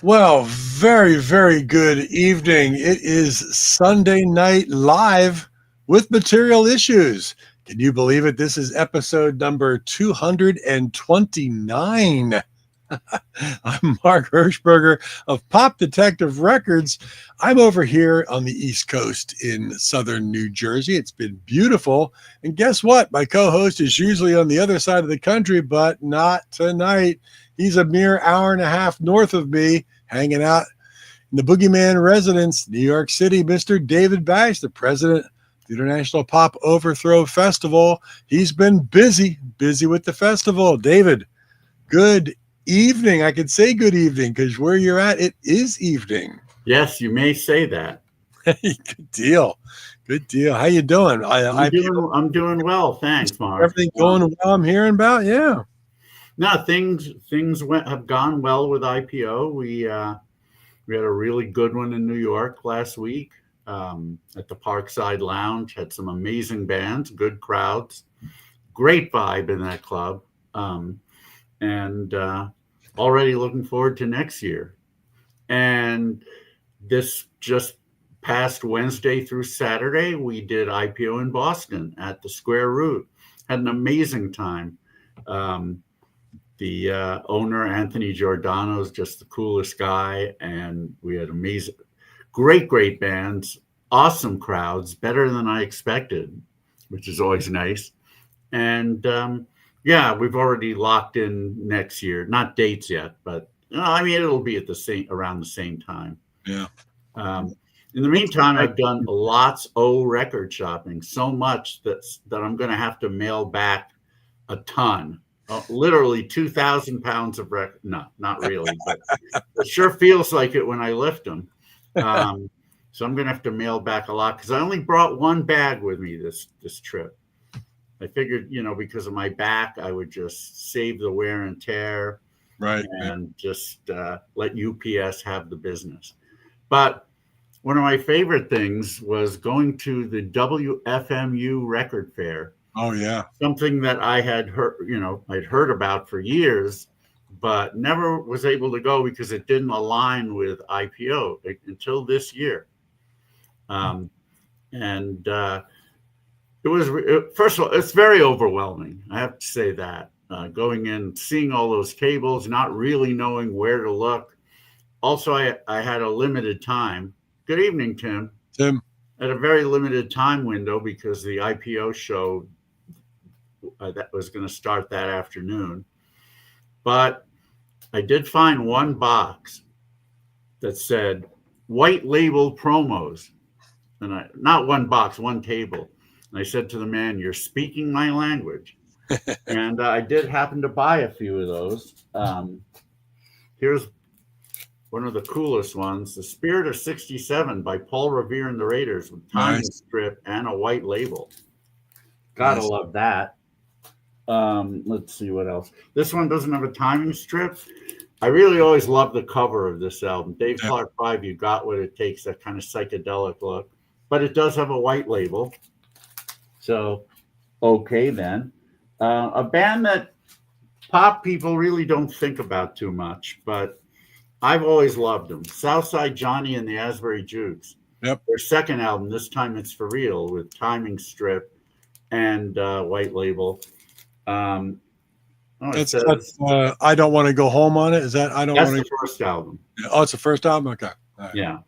Well, very, very good evening. It is Sunday Night Live with Material Issues. Can you believe it? This is episode number 229. I'm Mark Hershberger of Pop Detective Records. I'm over here on the East Coast in southern New Jersey. It's been beautiful. And guess what? My co-host is usually on the other side of the country, but not tonight. He's a mere hour and a half north of me, hanging out in the Boogeyman residence, New York City, Mr. David Bash, the president of the International Pop Overthrow Festival. He's been busy with the festival. David, good evening. I could say good evening because where you're at, it is evening. Yes, you may say that. Good deal. Good deal. How you doing? I'm doing well, thanks, Mark. Everything going well? I'm hearing about, yeah. No, things have gone well with IPO. We had a really good one in New York last week at the Parkside Lounge. Had some amazing bands, good crowds, great vibe in that club, and already looking forward to next year. And this just past Wednesday through Saturday, we did IPO in Boston at the Square Root. Had an amazing time. The owner, Anthony Giordano, is just the coolest guy. And we had amazing, great bands, awesome crowds, better than I expected, which is always nice. And yeah, we've already locked in next year, not dates yet, but I mean, it'll be at around the same time. Yeah. In the meantime, I've done lots of record shopping, so much that I'm going to have to mail back a ton. Literally 2,000 pounds of record. No, not really, but it sure feels like it when I lift them. So I'm going to have to mail back a lot because I only brought one bag with me this trip. I figured, because of my back, I would just save the wear and tear, right, and just let UPS have the business. But one of my favorite things was going to the WFMU record fair. Oh, yeah. Something that I had heard, I'd heard about for years, but never was able to go because it didn't align with IPO until this year. It was, first of all, it's very overwhelming. I have to say that. Going in, seeing all those tables, not really knowing where to look. Also, I had a limited time. Good evening, Tim. Tim. At a very limited time window because the IPO show that was going to start that afternoon. But I did find one box that said white label promos. And not one box, one table. And I said to the man, "You're speaking my language." And I did happen to buy a few of those. Here's one of the coolest ones, The Spirit of 67 by Paul Revere and the Raiders with timing strip and a white label. Gotta love that. Let's see what else. This one doesn't have a timing strip. I really always love the cover of this album. Dave Clark 5, You Got What It Takes, that kind of psychedelic look. But it does have a white label. So, okay then. A band that pop people really don't think about too much, but I've always loved them. Southside Johnny and the Asbury Jukes. Yep. Their second album, this time it's for real, with timing strip and white label. That's I Don't Want to Go Home on it. Is that I Don't Want to? That's the first album. Oh, it's the first album? Okay. Right. Yeah.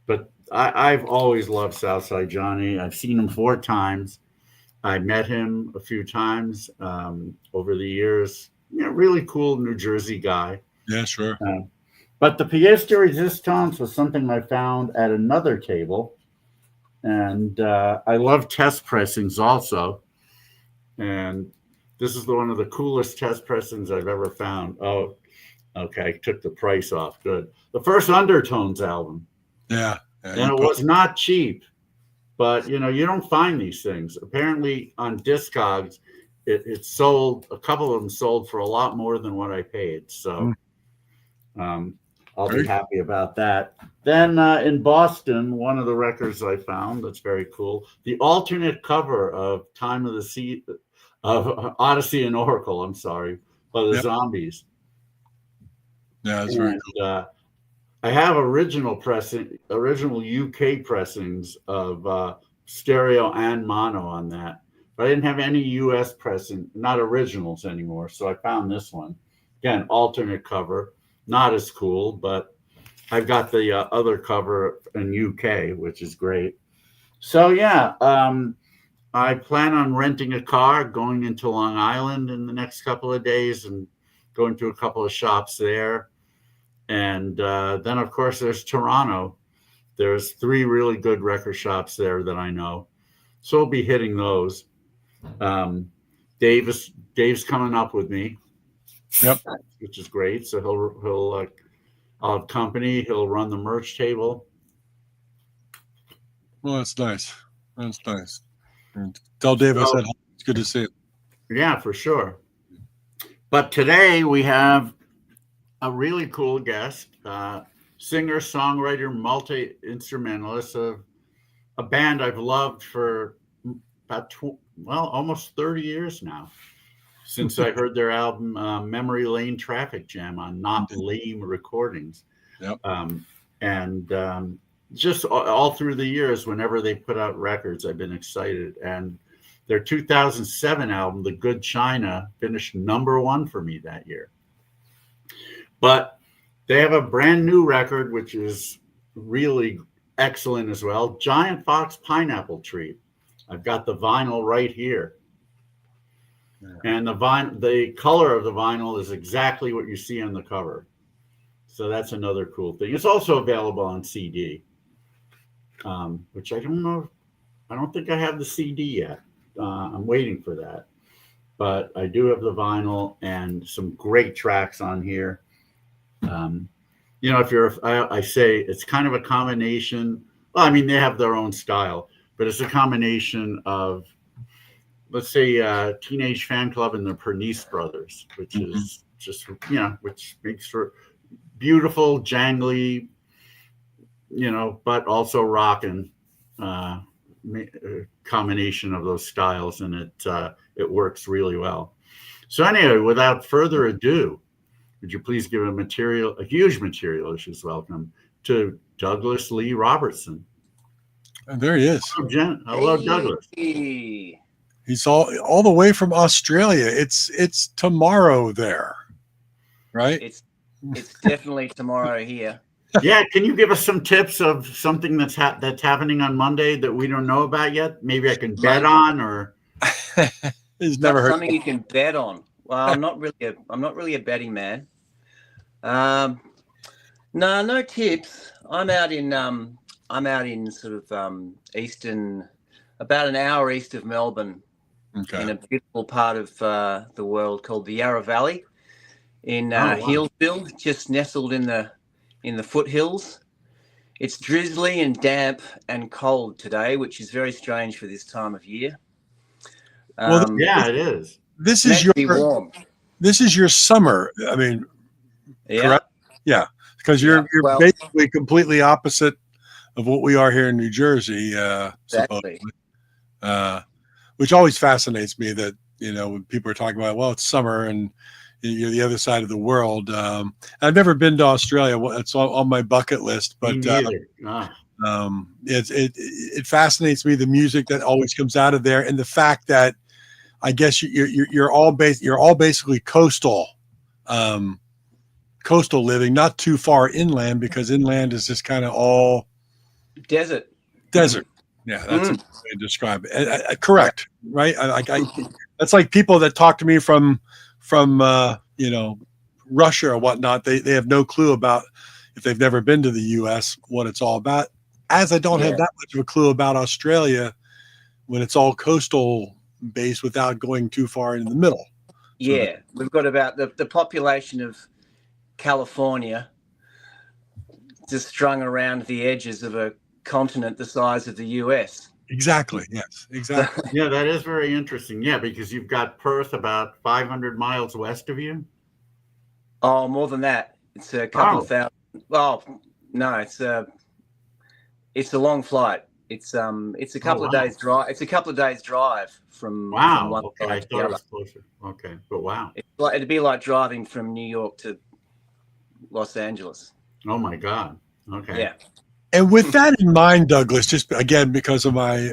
But I've always loved Southside Johnny. I've seen him 4 times. I met him a few times over the years. Really cool New Jersey guy. Yeah, sure. But the pièce de résistance was something I found at another table. And I love test pressings also. And this is one of the coolest test pressings I've ever found. Oh, okay. I took the price off. Good. The first Undertones album. Yeah. And it was not cheap. But, you don't find these things. Apparently on Discogs, it sold, a couple of them sold for a lot more than what I paid. So I'll be happy about that. Then in Boston, one of the records I found that's very cool, the alternate cover of Time of the Sea, of Odyssey and Oracle, by the Zombies. Yeah, that's very cool. I have original UK pressings of stereo and mono on that, but I didn't have any US pressing, not originals anymore. So I found this one. Again, alternate cover, not as cool, but I've got the other cover in UK, which is great. So yeah, I plan on renting a car, going into Long Island in the next couple of days, and going to a couple of shops there. And then, of course, there's Toronto. There's 3 really good record shops there that I know. So we'll be hitting those. Dave's coming up with me. Yep. Which is great. So I'll have company. He'll run the merch table. Well, that's nice. That's nice. And tell Dave I said hi. It's good to see him. Yeah, for sure. But today we have a really cool guest, singer, songwriter, multi-instrumentalist of a band I've loved for about almost 30 years now, since I heard their album Memory Lane Traffic Jam on Not Lame Recordings. Yep. And just all through the years, whenever they put out records, I've been excited. And their 2007 album, The Good China, finished #1 for me that year. But they have a brand new record, which is really excellent as well. Giant Fox Pineapple Tree. I've got the vinyl right here. Yeah. And the color of the vinyl is exactly what you see on the cover. So that's another cool thing. It's also available on CD, which I don't know. I don't think I have the CD yet. I'm waiting for that. But I do have the vinyl and some great tracks on here. I say it's kind of a combination. Well, I mean, they have their own style, but it's a combination of, let's say, Teenage Fan Club and the Pernice Brothers, which is just, which makes for beautiful, jangly, but also rockin' combination of those styles, and it works really well. So anyway, without further ado, would you please give a huge materialist welcome to Douglas Lee Robertson? And there he is. Hello, Douglas. He's all the way from Australia. It's tomorrow there, right? It's definitely tomorrow here. Yeah, can you give us some tips of something that's happening on Monday that we don't know about yet? Maybe I can bet on, or he's never heard something you can bet on. Well, I'm not really a betting man. No tips. I'm out in sort of eastern, about an hour east of Melbourne, in a beautiful part of the world called the Yarra Valley, in Healesville, just nestled in the foothills. It's drizzly and damp and cold today, which is very strange for this time of year. It is. This is your summer. I mean, correct? Yeah, because you're basically completely opposite of what we are here in New Jersey. Exactly. Which always fascinates me that, when people are talking about, well, it's summer and you're the other side of the world. I've never been to Australia. It's on my bucket list, but it fascinates me, the music that always comes out of there, and the fact that I guess you're all basically coastal living, not too far inland, because inland is just kind of all desert. Yeah, that's a way to describe it. Correct, right? That's like people that talk to me from Russia or whatnot. They have no clue about, if they've never been to the U.S., what it's all about. As I don't have that much of a clue about Australia when it's all coastal based without going too far in the middle. Yeah, we've got about the population of California just strung around the edges of a continent the size of the US. Exactly. Yes, exactly. Yeah, that is very interesting. Yeah, because you've got Perth about 500 miles west of you. Oh, more than that. It's a couple of thousand. Well, no, it's a long flight. It's a couple of days drive. It's a couple of days drive from Wow. From okay, I thought it was closer. Okay, but wow. It'd be like driving from New York to Los Angeles. Oh my God. Okay. Yeah. And with that in mind, Douglas, just again because of my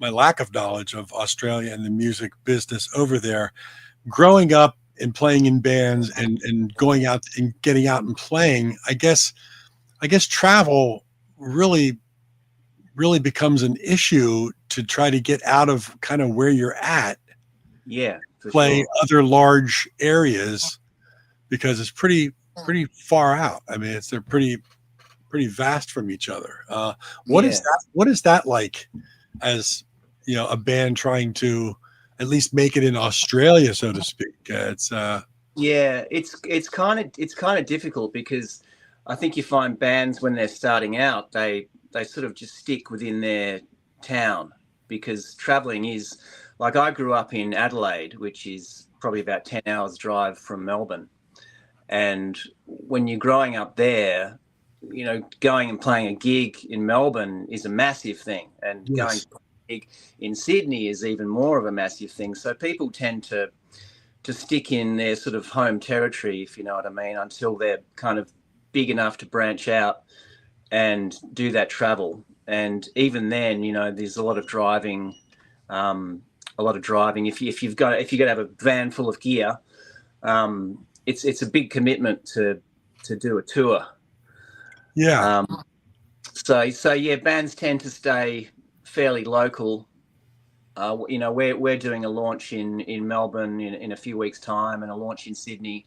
lack of knowledge of Australia and the music business over there, growing up and playing in bands and going out and getting out and playing, I guess travel really becomes an issue to try to get out of kind of where you're at. Yeah. Play sure. other large areas because it's pretty far out. I mean, they're pretty vast from each other. What is that like as, you know, a band trying to at least make it in Australia, so to speak? It's kind of difficult because I think you find bands when they're starting out, they sort of just stick within their town, because traveling is, like, I grew up in Adelaide, which is probably about 10 hours drive from Melbourne. And when you're growing up there, you know, going and playing a gig in Melbourne is a massive thing. And Yes. going to play a gig in Sydney is even more of a massive thing. So people tend to stick in their sort of home territory, if you know what I mean, until they're kind of big enough to branch out and do that travel. And even then, you know, there's a lot of driving. If you're going to have a van full of gear, it's a big commitment to do a tour. Yeah. So yeah, bands tend to stay fairly local. You know, we're doing a launch in Melbourne in a few weeks' time, and a launch in Sydney.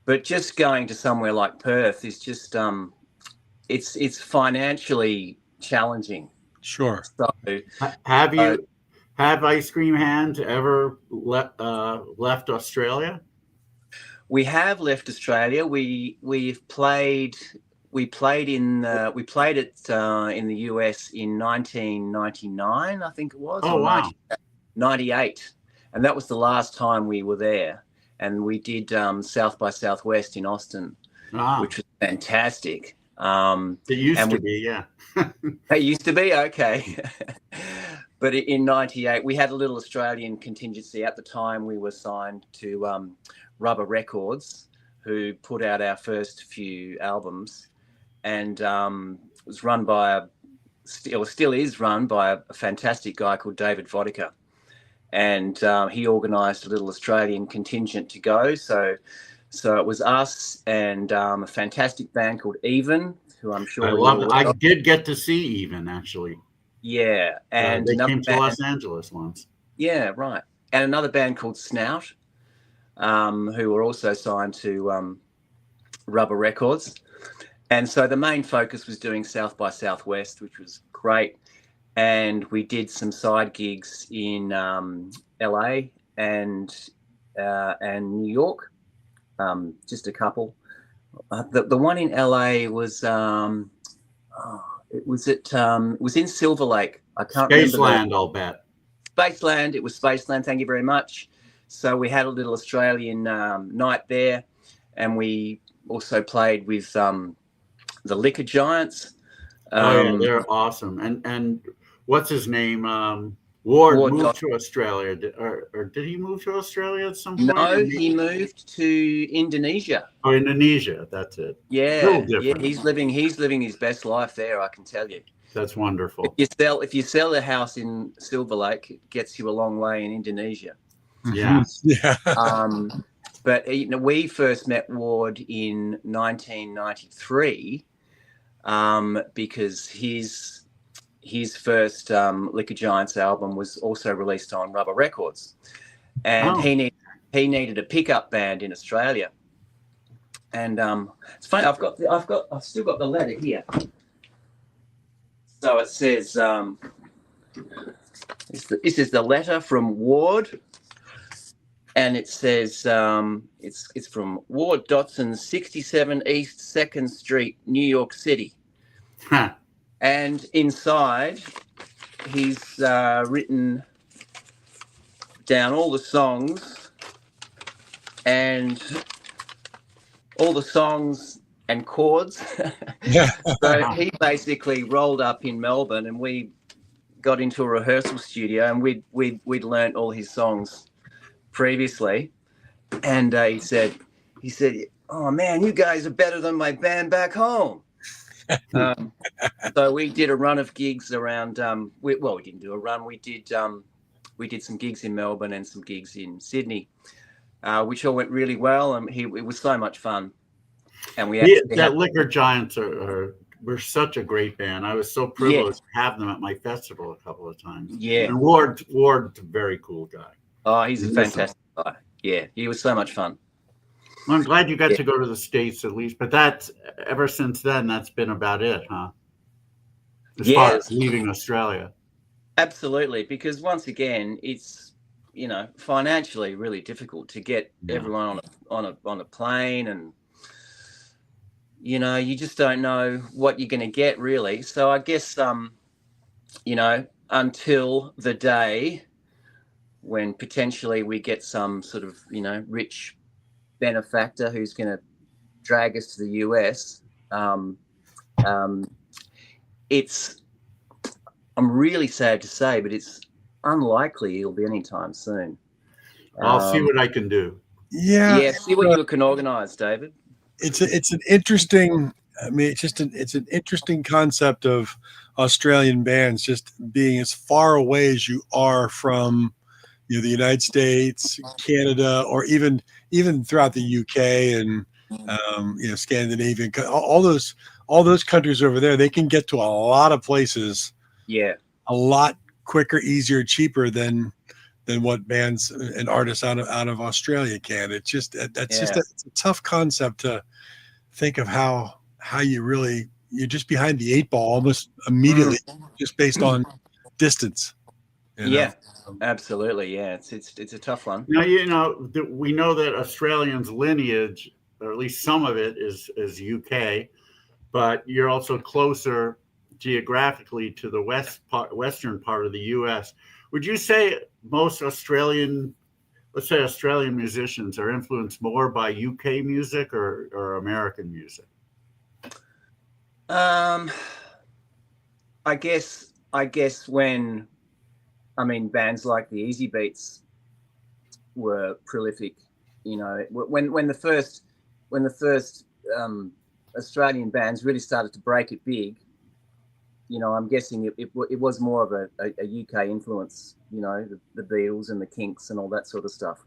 But just going to somewhere like Perth is just it's financially challenging. Sure. So Have Ice Cream Hands ever left Australia? We have left Australia. We played it in the US in 1999, I think it was. Oh, wow. 98, and that was the last time we were there. And we did South by Southwest in Austin, which was fantastic. It used to be, yeah. It used to be, okay. But in 98, we had a little Australian contingency. At the time, we were signed to Rubber Records, who put out our first few albums. And it was run by still is run by a fantastic guy called David Vodicka. And he organised a little Australian contingent to go. So it was us and a fantastic band called Even, who I'm sure I love it. I did get to see Even, actually. Yeah, and they came to Los Angeles once. Yeah, right. And another band called Snout, who were also signed to Rubber Records. And so the main focus was doing South by Southwest, which was great. And we did some side gigs in LA and New York, just a couple. The one in LA was it was in Silver Lake. I can't remember. Spaceland, I'll bet. Spaceland. It was Spaceland. Thank you very much. So we had a little Australian night there, and we also played with the Liquor Giants. Yeah, they're awesome. And what's his name? Ward moved to Australia, or did he move to Australia at some point? No, he moved to Indonesia. Oh, Indonesia, that's it. Yeah, he's living his best life there, I can tell you. That's wonderful. If you sell a house in Silver Lake, it gets you a long way in Indonesia. Yeah. Yeah. But you know, we first met Ward in 1993 because his first Liquor Giants album was also released on Rubber Records, and he needed a pickup band in Australia. And it's funny, I've still got the letter here. So it says, this is the letter from Ward, and it says it's from Ward Dotson, 67 East 2nd Street, New York City. Huh. And inside, he's written down all the songs and chords. Yeah. So he basically rolled up in Melbourne, and we got into a rehearsal studio, and we'd learnt all his songs previously. And he said, "Oh man, you guys are better than my band back home." So we did a run of gigs around. We didn't do a run. We did some gigs in Melbourne and some gigs in Sydney, which all went really well, and it was so much fun. And we Liquor Giants were such a great band. I was so privileged to have them at my festival a couple of times. Yeah, and Ward's a very cool guy. Oh, he's a fantastic guy. Yeah, he was so much fun. Well, I'm glad you got to go to the States at least, but that's ever since then. That's been about it, huh? As far as leaving Australia. Absolutely, because once again, it's financially really difficult to get everyone on a plane, and you just don't know what you're going to get really. So I guess until the day when potentially we get some sort of rich benefactor who's going to drag us to the US, I'm really sad to say, but it's unlikely it'll be anytime soon. I'll see what I can do. Yeah, see what you can organize, David. It's an interesting. I mean, it's an interesting concept of Australian bands just being as far away as you are from the United States, Canada, or even throughout the UK and Scandinavian, all those countries over there. They can get to a lot of places. Yeah, a lot quicker, easier, cheaper than what bands and artists out of Australia can. It's just it's a tough concept to think of how you're just behind the eight ball almost immediately just based on distance. Yeah, absolutely. Yeah, it's a tough one. Now we know that Australians' lineage, or at least some of it, is UK, but you're also closer geographically to the western part of the US. Would you say most Australian musicians are influenced more by UK music or American music? I guess when bands like the Easy Beats were prolific, when the first Australian bands really started to break it big, I'm guessing it was more of a UK influence, the Beatles and the Kinks and all that sort of stuff.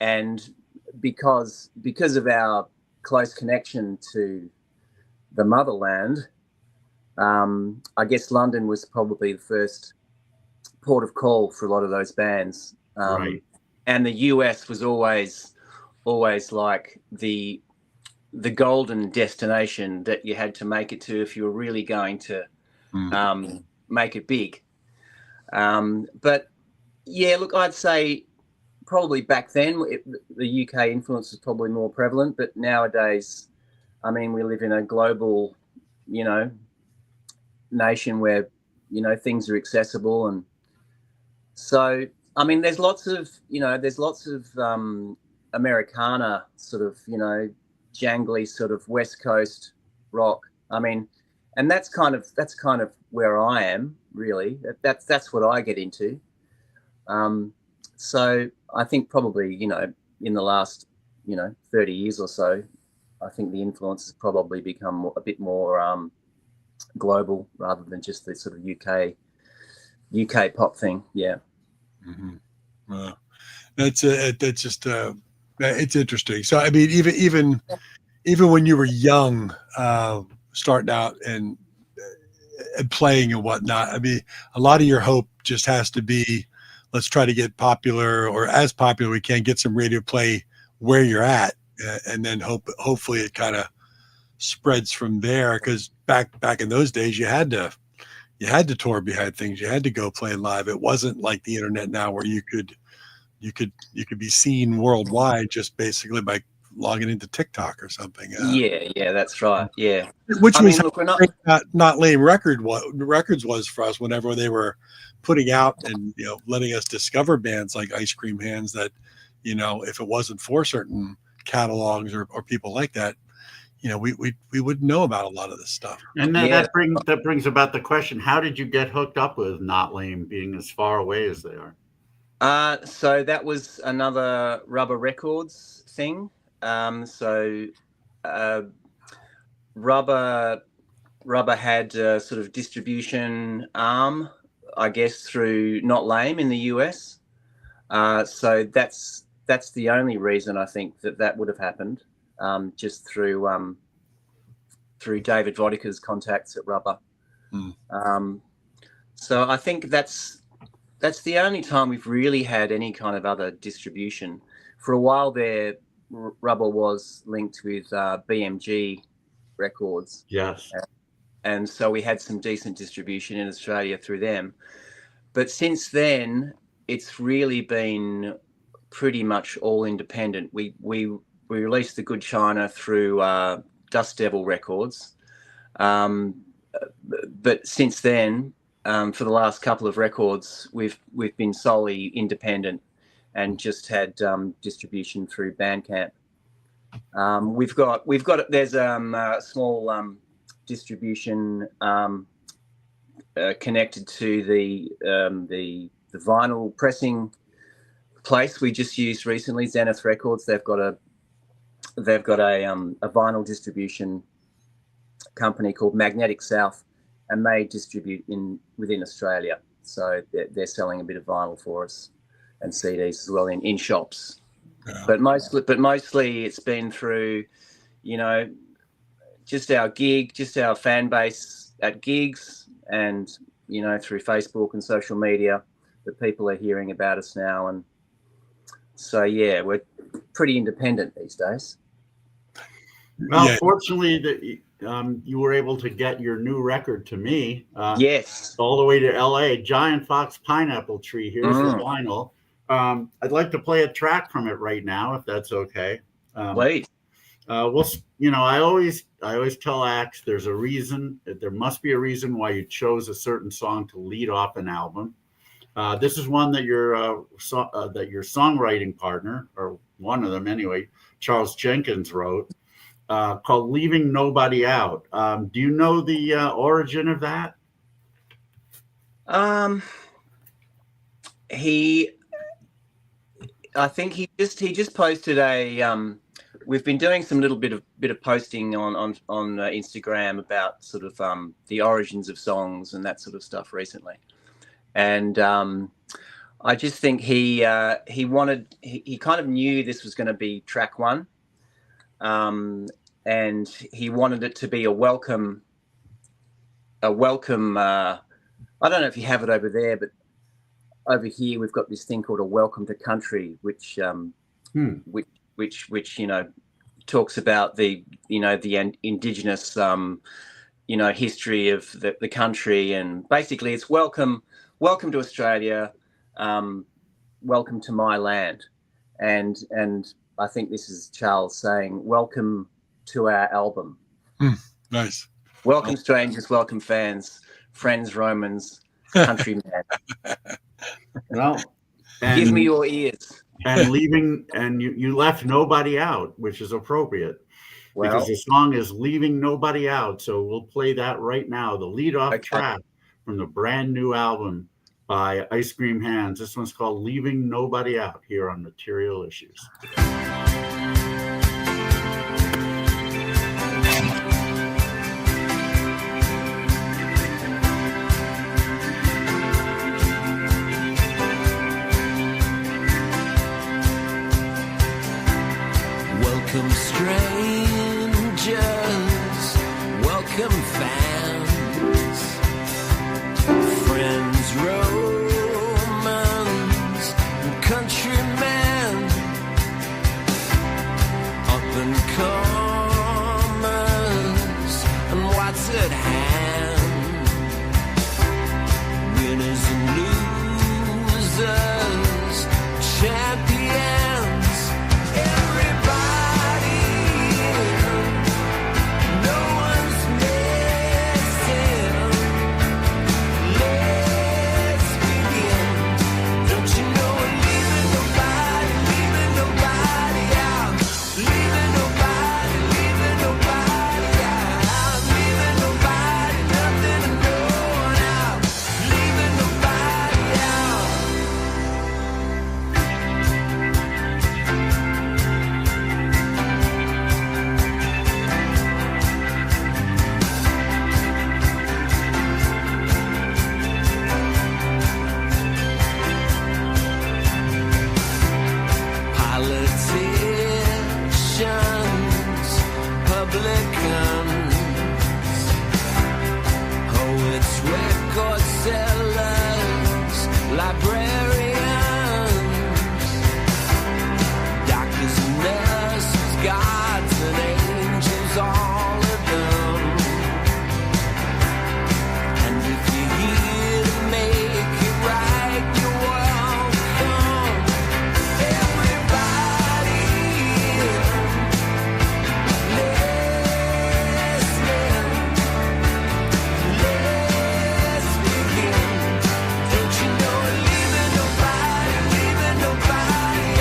And because of our close connection to the motherland, I guess London was probably the first port of call for a lot of those bands. Right. And the US was always like the golden destination that you had to make it to if you were really going to make it big. But yeah, look, I'd say probably back then the UK influence was probably more prevalent, but nowadays, we live in a global, nation where, things are accessible. And so, there's lots of Americana sort of, jangly sort of West Coast rock. And that's kind of where I am really. That's what I get into. So I think probably, in the last, 30 years or so, I think the influence has probably become a bit more global rather than just the sort of UK pop thing. Yeah. Mm-hmm. Well, that's just it's interesting. So even when you were young, starting out and playing and whatnot, a lot of your hope just has to be, let's try to get popular or as popular we can, get some radio play where you're at, and then hopefully it kind of spreads from there. Because back in those days, you had to tour behind things. You had to go play live. It wasn't like the internet now where you could be seen worldwide just basically by logging into TikTok or something. Yeah, that's right. Yeah, which was not Lame Records was for us whenever they were putting out and letting us discover bands like Ice Cream Hands that if it wasn't for certain catalogs or people like that, we wouldn't know about a lot of this stuff. And then that brings about the question: how did you get hooked up with Not Lame, being as far away as they are? So that was another Rubber Records thing. So Rubber had a sort of distribution arm, I guess, through Not Lame in the US. So that's the only reason I think that would have happened, just through David Vodika's contacts at Rubber. So I think that's the only time we've really had any kind of other distribution. For a while there, Rubber was linked with BMG Records. Yes. And so we had some decent distribution in Australia through them. But since then, it's really been pretty much all independent. We released The Good China through Dust Devil Records. But since then, for the last couple of records, we've been solely independent and just had distribution through Bandcamp. There's a small distribution connected to the vinyl pressing place we just used recently, Zenith Records. They've got a vinyl distribution company called Magnetic South, and they distribute within Australia. So they're selling a bit of vinyl for us and CDs as well in shops. Yeah. But mostly it's been through, just our fan base at gigs, and through Facebook and social media that people are hearing about us now. And so we're pretty independent these days. Well, fortunately you were able to get your new record to me. Yes. All the way to LA. Giant Fox Pineapple Tree. Here's the vinyl. I'd like to play a track from it right now, if that's okay. Wait. I always tell acts there's a reason. There must be a reason why you chose a certain song to lead off an album. This is one that your songwriting partner, or one of them anyway, Charles Jenkins, wrote, called "Leaving Nobody Out." Do you know the origin of that? I think he just posted a. We've been doing some little bit of posting on Instagram about sort of the origins of songs and that sort of stuff recently, and I just think he kind of knew this was going to be track one, and he wanted it to be a welcome. I don't know if you have it over there, but over here we've got this thing called a Welcome to Country, which talks about the indigenous history of the country, and basically it's welcome to Australia, welcome to my land, and I think this is Charles saying welcome to our album. Nice. Welcome strangers, welcome fans, friends, Romans, countrymen. Well, give me your ears. And you left nobody out, which is appropriate, because the song is "Leaving Nobody Out." So we'll play that right now, the lead-off track from the brand new album by Ice Cream Hands. This one's called "Leaving Nobody Out" here on Material Issues. Welcome strangers, welcome fans, friends, Romans, and countrymen, up and comers, and what's at hand, winners and losers, champions, everybody. No one's publicans, poets, record sellers, librarians, doctors and nurses, gods and angels, all of them. And if you're here to make it right, you're welcome. Everybody listening, let's begin. Don't you know, leaving nobody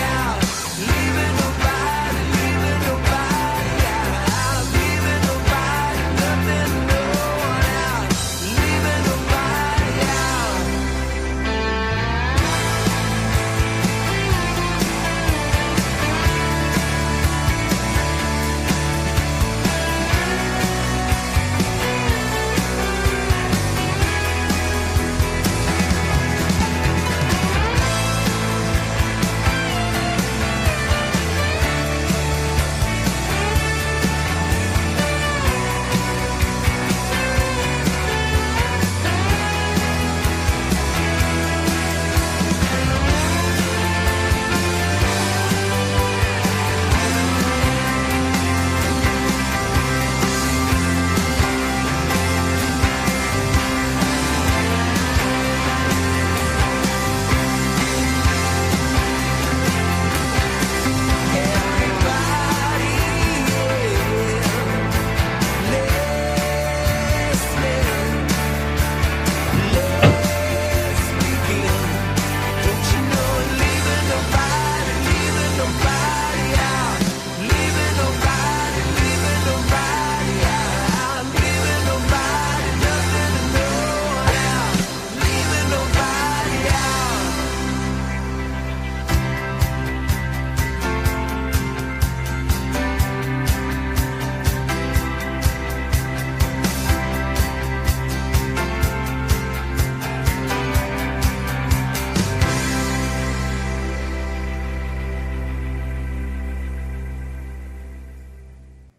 out, leaving nobody out, leaving nobody, nothing, no one out, leaving nobody out.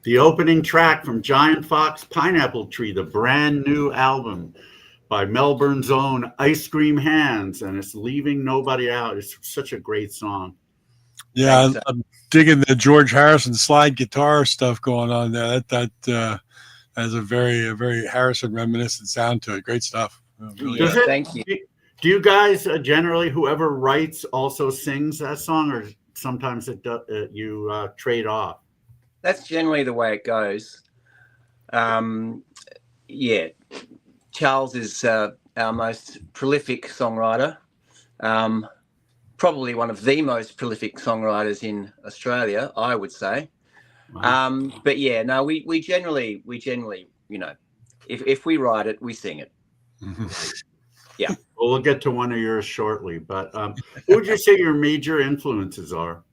The opening track from Giant Fox Pineapple Tree, the brand new album by Melbourne's own Ice Cream Hands, and it's Leaving Nobody Out. It's such a great song. Yeah, I'm digging the George Harrison slide guitar stuff going on there. That has a very Harrison reminiscent sound to it. Great stuff. Really Yeah, good. thank you. Do you guys generally, whoever writes also sings that song, or sometimes you trade off? That's generally the way it goes. Yeah, Charles is our most prolific songwriter, probably one of the most prolific songwriters in Australia, I would say. Wow. But yeah, no, we generally, you know, if we write it, we sing it. Yeah. Well, we'll get to one of yours shortly, but who would you say your major influences are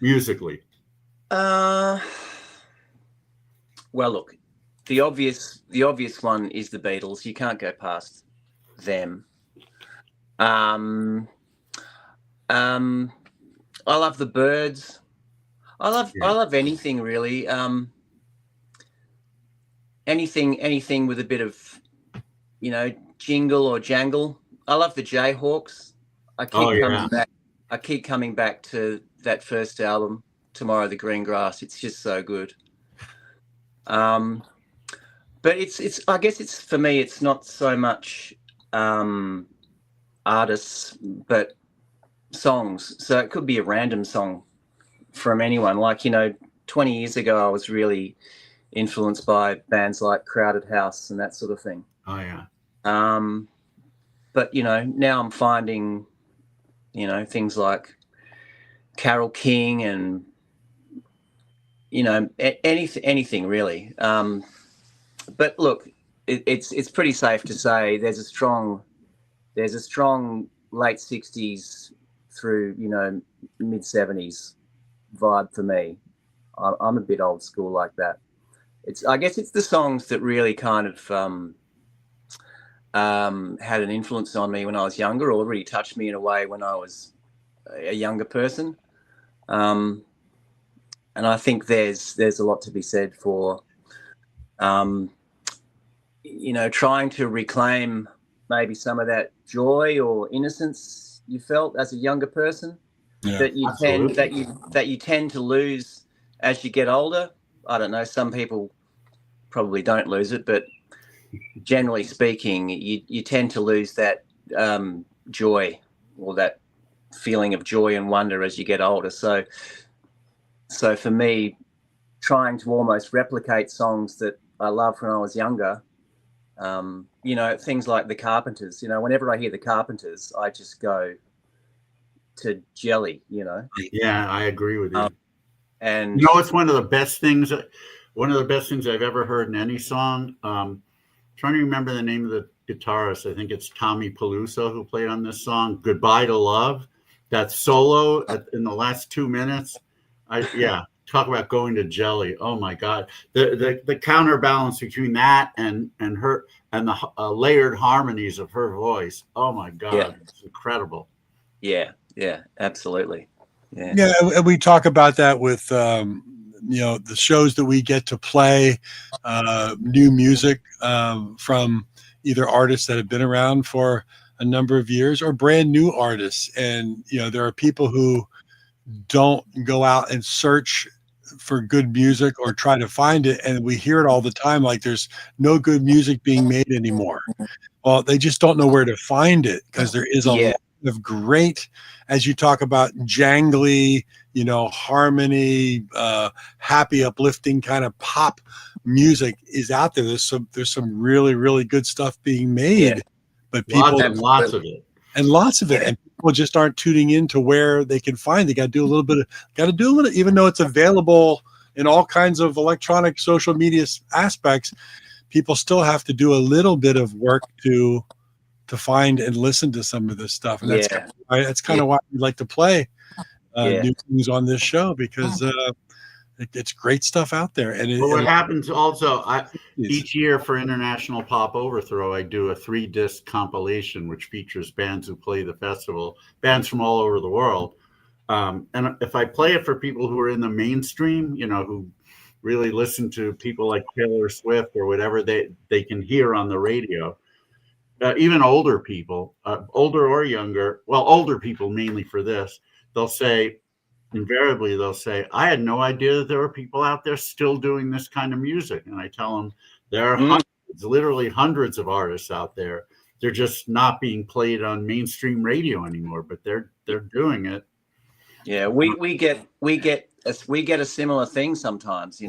musically? Well, look, the obvious one is the Beatles. You can't go past them. I love the Byrds. I love anything really. Anything with a bit of, you know, jingle or jangle. I love the Jayhawks. I keep coming back to that first album, Tomorrow the Green Grass. It's just so good. But it's I guess it's, for me, it's not so much artists but songs. So it could be a random song from anyone. Like, you know, 20 years ago I was really influenced by bands like Crowded House and that sort of thing. Oh yeah. But you know, now I'm finding, you know, things like Carole King and, you know, anything really. But look, it's pretty safe to say there's a strong late 60s through, you know, mid 70s vibe for me. I'm a bit old school like that. I guess it's the songs that really kind of had an influence on me when I was younger, or really touched me in a way when I was a younger person. I think there's a lot to be said for, trying to reclaim maybe some of that joy or innocence you felt as a younger person that you tend to lose as you get older. I don't know. Some people probably don't lose it, but generally speaking, you tend to lose that joy or that feeling of joy and wonder as you get older. So for me, trying to almost replicate songs that I loved when I was younger, things like the Carpenters, whenever I hear the Carpenters, I just go to jelly, Yeah, I agree with you. And it's one of the best things I've ever heard in any song. Trying to remember the name of the guitarist. I think it's Tommy Peluso who played on this song, Goodbye to Love. That solo in the last 2 minutes. Talk about going to jelly. Oh my God. The counterbalance between that and her and the layered harmonies of her voice. Oh my God. It's incredible. Yeah, absolutely. Yeah, and we talk about that with the shows that we get to play new music from either artists that have been around for a number of years or brand new artists. And there are people who don't go out and search for good music or try to find it, and we hear it all the time, like there's no good music being made anymore. Well, they just don't know where to find it, because there is a lot of great, as you talk about, jangly, harmony, happy, uplifting kind of pop music is out there. There's some really, really good stuff being made, but people lots of it. And lots of it, and people just aren't tuning in to where they can find. They got to do a little, even though it's available in all kinds of electronic social media aspects. People still have to do a little bit of work to find and listen to some of this stuff, and that's kind of why we like to play new things on this show, because it's great stuff out there. And what happens also, each year for International Pop Overthrow, I do a 3-disc compilation which features bands who play the festival, bands from all over the world. And if I play it for people who are in the mainstream, who really listen to people like Taylor Swift or whatever they can hear on the radio, even older people, older or younger, older people mainly for this, invariably they'll say, I had no idea that there were people out there still doing this kind of music. And I tell them there are literally hundreds of artists out there. They're just not being played on mainstream radio anymore, but they're doing it. Yeah, we get a similar thing sometimes.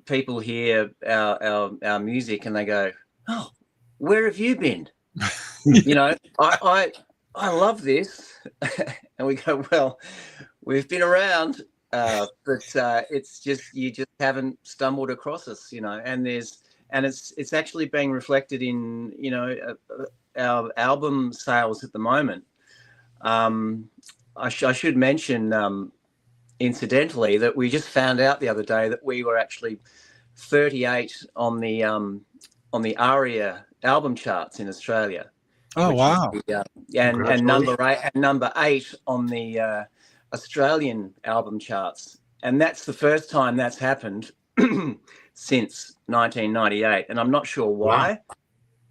People hear our music and they go, "Oh, where have you been?" I love this. And we go, well, we've been around, but it's just, you just haven't stumbled across us, and it's actually being reflected in, our album sales at the moment. I should mention, incidentally, that we just found out the other day that we were actually 38 on the ARIA album charts in Australia. Oh wow! And number 8 on the Australian album charts, and that's the first time that's happened since 1998. And I'm not sure why,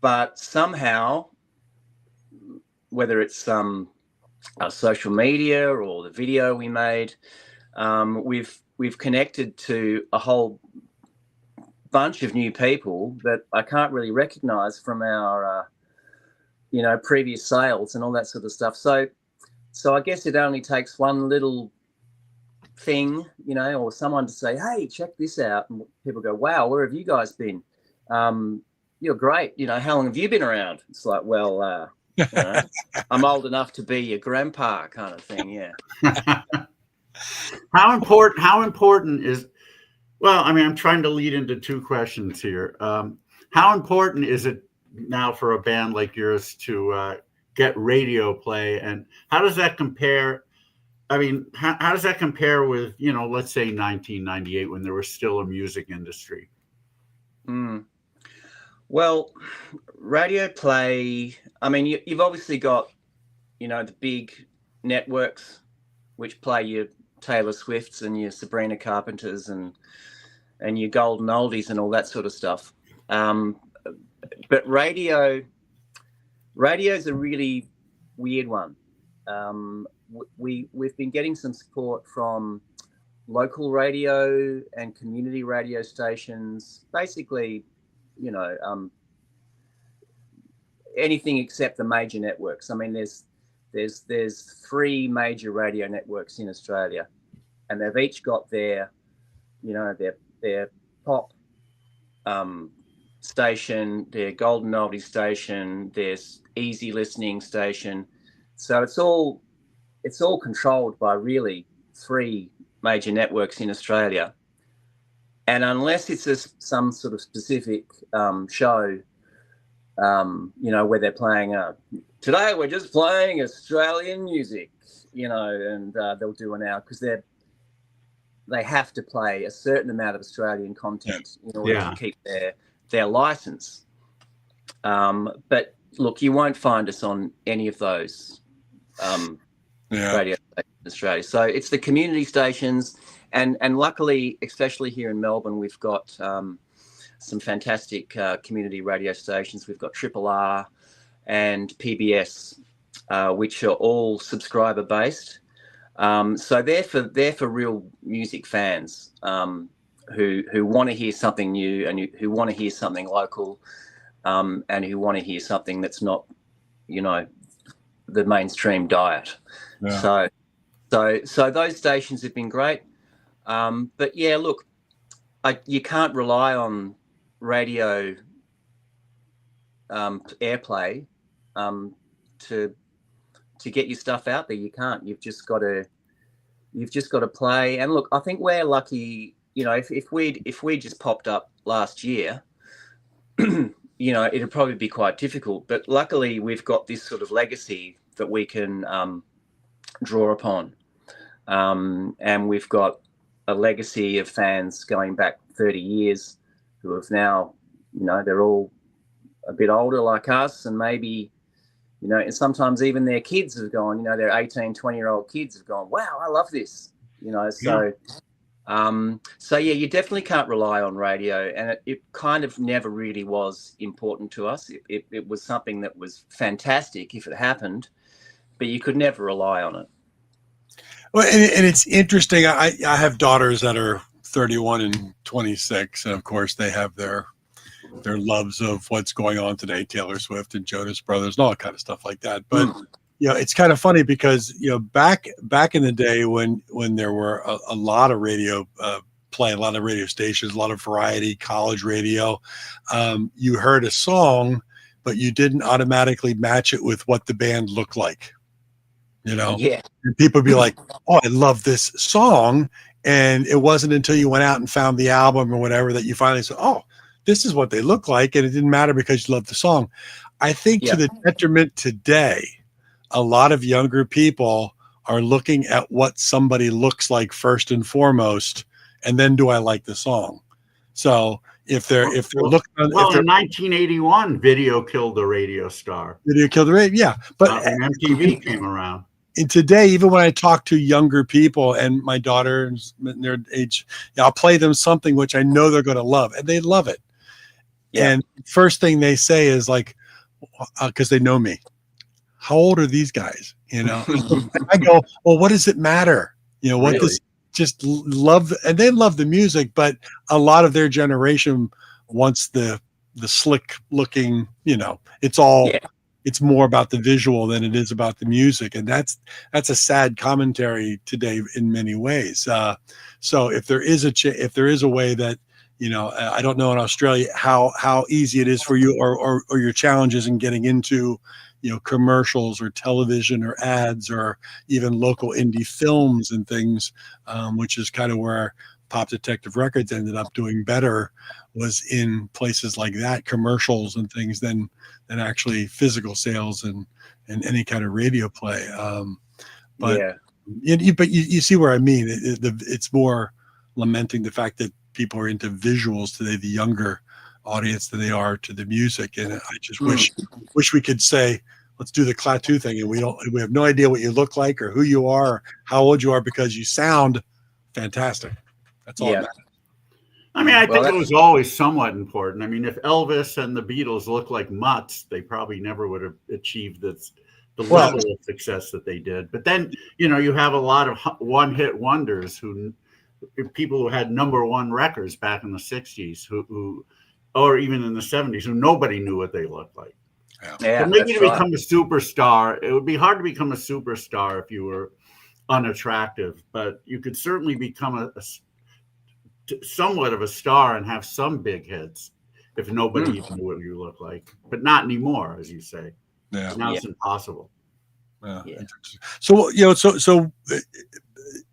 but somehow, whether it's our social media or the video we made, we've connected to a whole bunch of new people that I can't really recognise from our previous sales and all that sort of stuff. So I guess it only takes one little thing, or someone to say, hey, check this out. And people go, wow, where have you guys been? You're great. How long have you been around? It's like, well, I'm old enough to be your grandpa kind of thing. Yeah. How important is, I'm trying to lead into 2 questions here. How important is it now for a band like yours to get radio play, and how does that compare? How does that compare with, let's say 1998, when there was still a music industry? Well, radio play, you've obviously got, the big networks which play your Taylor Swifts and your Sabrina Carpenters and your golden oldies and all that sort of stuff. But radio's a really weird one. We've been getting some support from local radio and community radio stations, basically, you know, anything except the major networks. I mean, there's 3 major radio networks in Australia, and they've each got their, you know, their pop station, their golden oldie station, their easy listening station. So it's all controlled by really 3 major networks in Australia. And unless it's some sort of specific show, you know, where they're playing today we're just playing Australian music, you know, and they'll do an hour because they have to play a certain amount of Australian content in order to keep their license. But look, you won't find us on any of those radio stations in Australia. So it's the community stations, and luckily, especially here in Melbourne, we've got some fantastic community radio stations. We've got Triple R and PBS, which are all subscriber based. So they're for real music fans who want to hear something new and who want to hear something local, and who want to hear something that's not, you know, the mainstream diet. Yeah. So those stations have been great. But yeah, look, you can't rely on radio airplay to get your stuff out there. You can't. You've just got to play. And look, I think we're lucky. You know, if we just popped up last year, you know, it'd probably be quite difficult. But luckily, we've got this sort of legacy that we can draw upon, and we've got a legacy of fans going back 30 years who have now, you know, they're all a bit older like us, and maybe, you know, and sometimes even their kids have gone, you know, their 18, 20-year-old kids have gone, wow, I love this, you know. So so yeah, you definitely can't rely on radio, and it kind of never really was important to us. It was something that was fantastic if it happened, but you could never rely on it. Well, and it's interesting. I have daughters that are 31 and 26, and of course they have their loves of what's going on today, Taylor Swift and Jonas Brothers and all that kind of stuff like that. But you know, it's kind of funny because, you know, back in the day when there were a lot of radio play, a lot of radio stations, a lot of variety, college radio, you heard a song, but you didn't automatically match it with what the band looked like. You know, and people would be like, "Oh, I love this song," and it wasn't until you went out and found the album or whatever that you finally said, "Oh, this is what they look like," and it didn't matter because you loved the song. I think to the detriment today, a lot of younger people are looking at what somebody looks like first and foremost, and then do I like the song? So if they're looking, in 1981, video killed the radio star. Video killed the radio, yeah. But MTV came around. And today, even when I talk to younger people and my daughters, their age, I'll play them something which I know they're going to love, and they love it. Yeah. And first thing they say is like, because they know me, how old are these guys? You know, I go, well, what does it matter? You know, what does just love, and they love the music, but a lot of their generation wants the slick looking, you know, it's all. Yeah. It's more about the visual than it is about the music, and that's a sad commentary today in many ways. So if there is a way that, you know, I don't know in Australia how easy it is for you or your challenges in getting into, you know, commercials or television or ads or even local indie films and things, which is kind of where Pop Detective Records ended up doing better, was in places like that, commercials and things, than actually physical sales and any kind of radio play. But you see where I mean. It's more lamenting the fact that people are into visuals today, the younger audience, than they are to the music. And I just wish we could say let's do the Klaatu thing, and we have no idea what you look like or who you are or how old you are because you sound fantastic. That's all. Yeah. I mean, I think it was always somewhat important. I mean, if Elvis and the Beatles looked like mutts, they probably never would have achieved the level of success that they did. But then, you know, you have a lot of one-hit wonders people who had #1 records back in the 60s who or even in the 70s who nobody knew what they looked like. Yeah, but maybe to become a superstar, it would be hard to become a superstar if you were unattractive, but you could certainly become somewhat of a star and have some big hits if nobody even knew what you look like. But not anymore, as you say. Yeah. Now it's impossible. Yeah. So, you know, so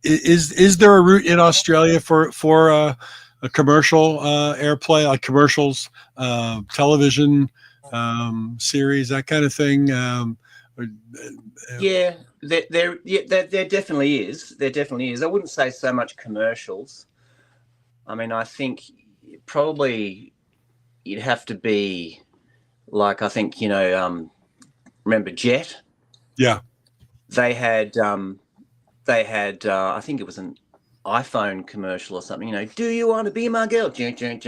is there a route in Australia for a commercial airplay, like commercials, television series, that kind of thing? Yeah, there definitely is. There definitely is. I wouldn't say so much commercials. I mean, I think probably you'd have to be like, I think, you know, remember Jet? Yeah. They had I think it was an iPhone commercial or something, you know, do you want to be my girl? I can't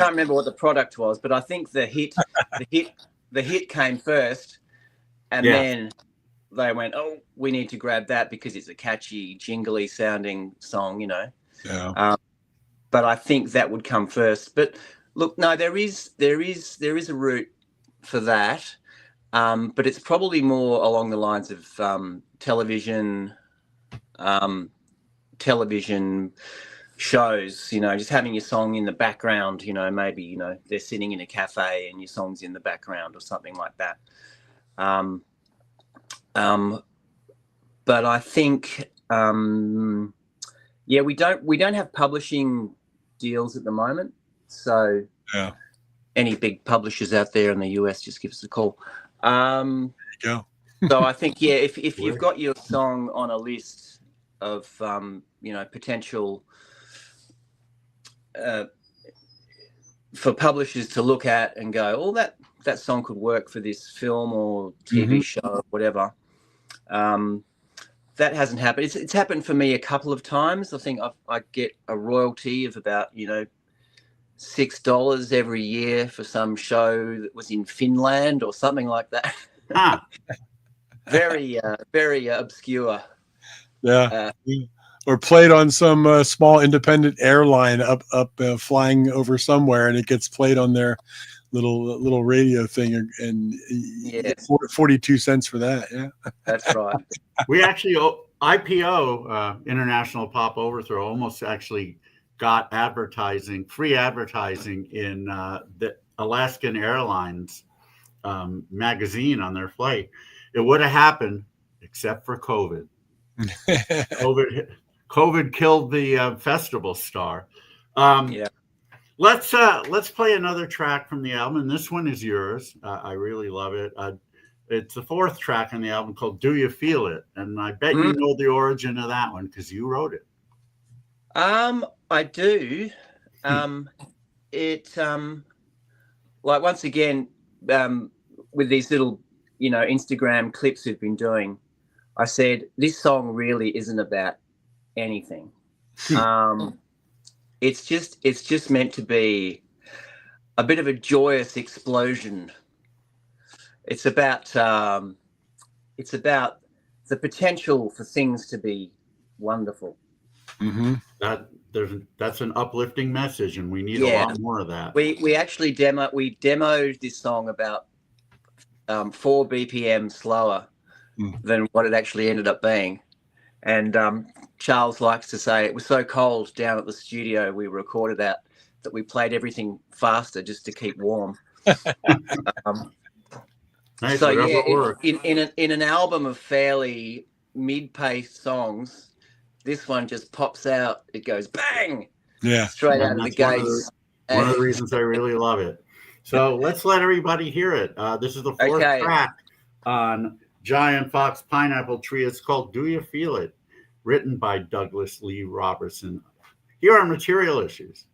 remember what the product was, but I think the hit came first, and then they went, oh, we need to grab that because it's a catchy, jingly sounding song, you know. Yeah. But I think that would come first. But look, no, there is a route for that. But it's probably more along the lines of television shows, you know, just having your song in the background, you know, maybe, you know, they're sitting in a cafe and your song's in the background or something like that. But I think, we don't have publishing deals at the moment. So any big publishers out there in the US, just give us a call. There you go. So I think, if you've got your song on a list of, you know, potential for publishers to look at and go, oh, that song could work for this film or TV show or whatever. That hasn't happened. It's happened for me a couple of times. I think I get a royalty of about, you know, $6 every year for some show that was in Finland or something like that. Very obscure. Yeah. Or played on some small independent airline up flying over somewhere, and it gets played on their little radio thing, and 42 cents for that. Yeah, that's right. We actually IPO International Pop Overthrow almost actually got free advertising in the Alaskan Airlines magazine on their flight. It would have happened except for COVID. COVID killed the festival star. Let's play another track from the album, and this one is yours. I really love it. It's the 4th track on the album called "Do You Feel It," and I bet you know the origin of that one because you wrote it. I do. It like once again with these little, you know, Instagram clips we've been doing, I said this song really isn't about anything. It's just meant to be a bit of a joyous explosion. It's about the potential for things to be wonderful. That's an uplifting message, and we need a lot more of that. We actually demoed this song about 4 BPM slower than what it actually ended up being. And Charles likes to say it was so cold down at the studio we recorded that we played everything faster just to keep warm. Nice, so in an album of fairly mid-paced songs, this one just pops out. It goes bang, straight out of the gates. One of the reasons I really love it. So let's let everybody hear it. This is the 4th track on Giant Fox Pineapple Tree. It's called "Do You Feel It," written by Douglas Lee Robertson. Here are Material Issues.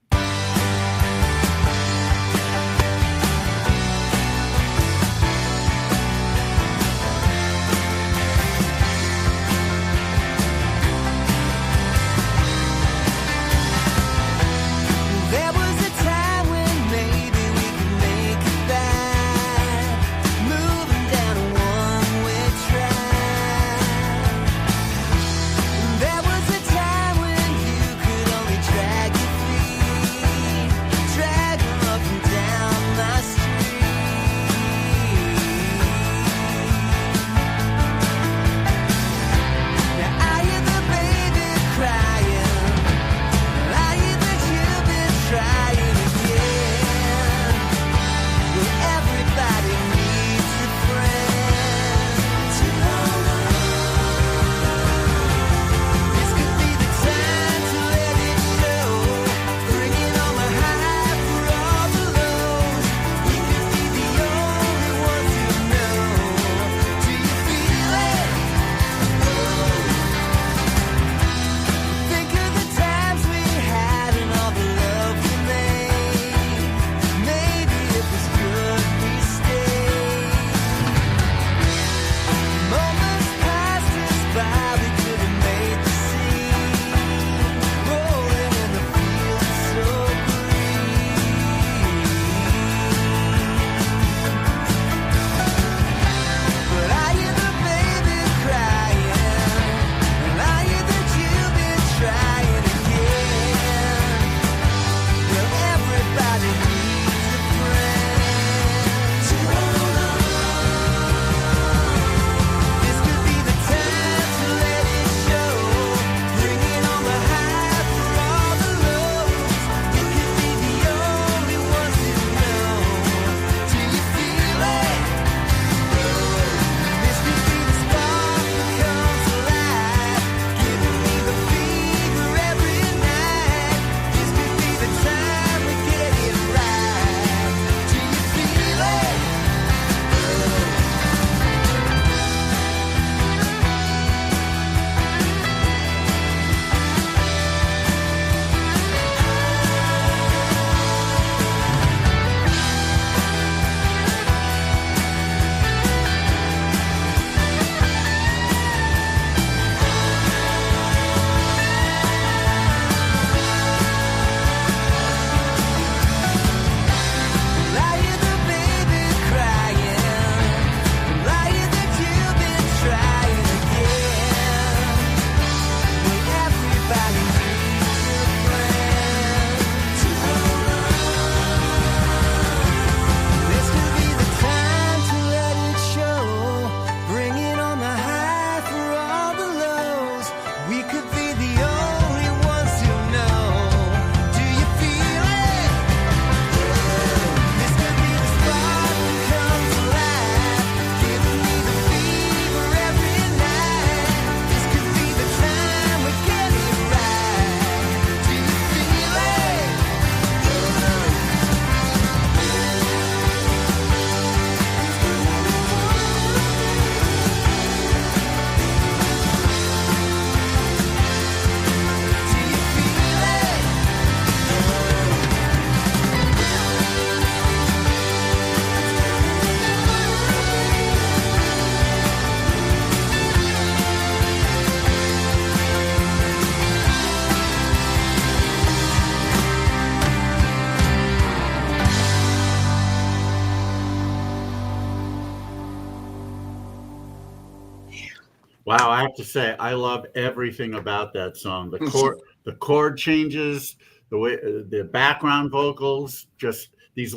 Wow, I have to say, I love everything about that song. The chord changes, the way the background vocals, just these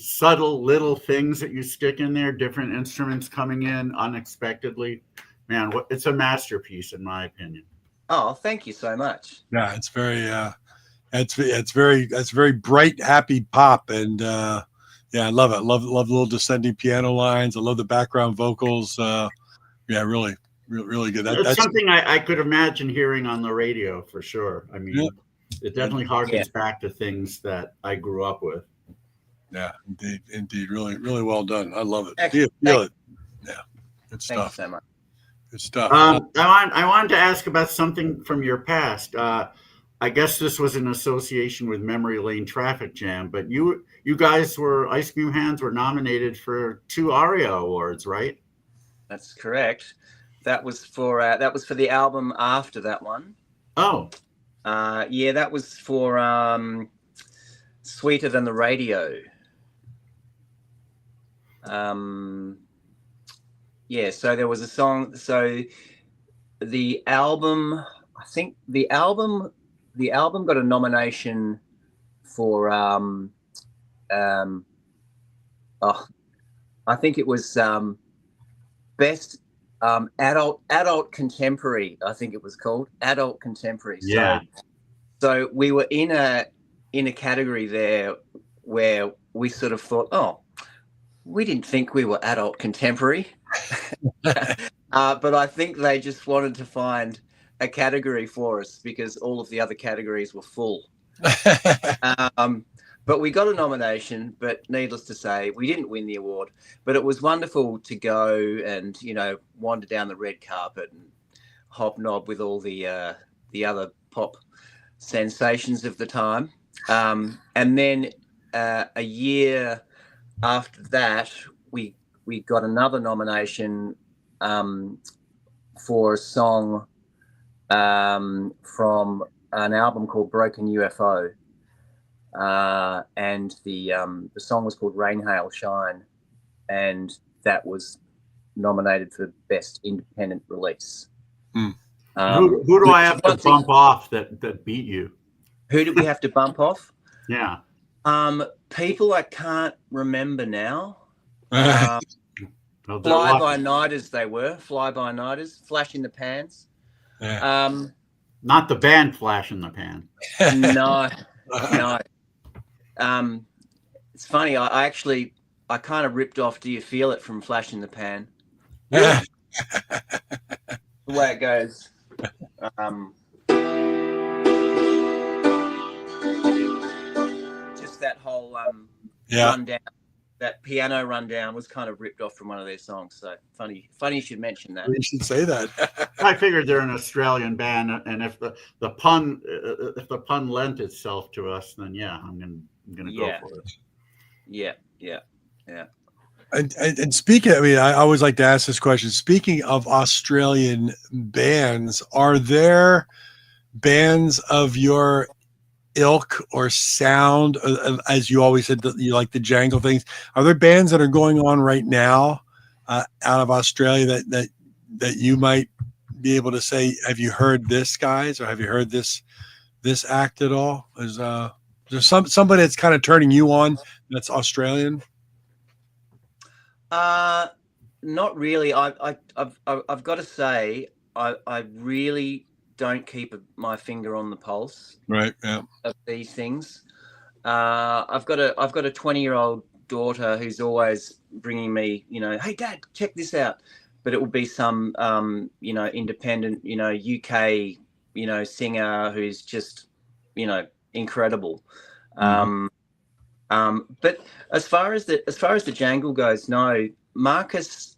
subtle little things that you stick in there, different instruments coming in unexpectedly. Man, it's a masterpiece in my opinion. Oh, thank you so much. Yeah, it's very that's very bright, happy pop, and yeah, I love it. Love the little descending piano lines. I love the background vocals. Yeah, really good. It's That's something I could imagine hearing on the radio for sure. I mean, yeah, it definitely harkens back to things that I grew up with. yeah, indeed, really well done. I love it. Excellent. Feel it. Yeah, good Thank you stuff. so much. Good stuff. I wanted to ask about something from your past. I guess this was in association with Memory Lane Traffic Jam, but you guys Ice Cream Hands were nominated for 2 ARIA awards, right? That's correct. That was for the album after that one. Oh, yeah, that was for Sweeter Than the Radio. Yeah, so there was a song. So the album, I think the album got a nomination for I think it was best adult contemporary. I think it was called adult contemporary. yeah. So we were in a category there where we sort of thought, oh, we didn't think we were adult contemporary. But I think they just wanted to find a category for us because all of the other categories were full. But we got a nomination, but needless to say, we didn't win the award. But it was wonderful to go and, wander down the red carpet and hobnob with all the other pop sensations of the time. And then a year after that, we got another nomination for a song from an album called Broken UFO. And the song was called Rain, Hail, Shine, and that was nominated for Best Independent Release. Who do I have to bump off that beat you? Who did we have to bump off? Yeah. People I can't remember now. Well, Fly-by-nighters they were. Fly-by-nighters, Flash in the Pans. Yeah. Not the band Flash in the Pan. No. It's funny. I kind of ripped off "Do You Feel It" from Flash in the Pan. Yeah. The way it goes. Just that whole rundown, that piano rundown was kind of ripped off from one of their songs. So funny you should mention that. You should say that. I figured they're an Australian band, and if the pun lent itself to us, then yeah, I'm gonna go for it. Yeah. And speaking, I always like to ask this question. Speaking of Australian bands, are there bands of your ilk or sound, as you always said that you like the jangle things? Are there bands that are going on right now out of Australia that you might be able to say, have you heard this, guys, or have you heard this act at all? Is there somebody that's kind of turning you on that's Australian? Not really. I've got to say, I really don't keep my finger on the pulse. Right. Yeah. Of these things. I've got a 20-year-old daughter who's always bringing me, hey Dad, check this out. But it will be some, independent, UK, singer who's just, incredible. But as far as the jangle goes, no, Marcus,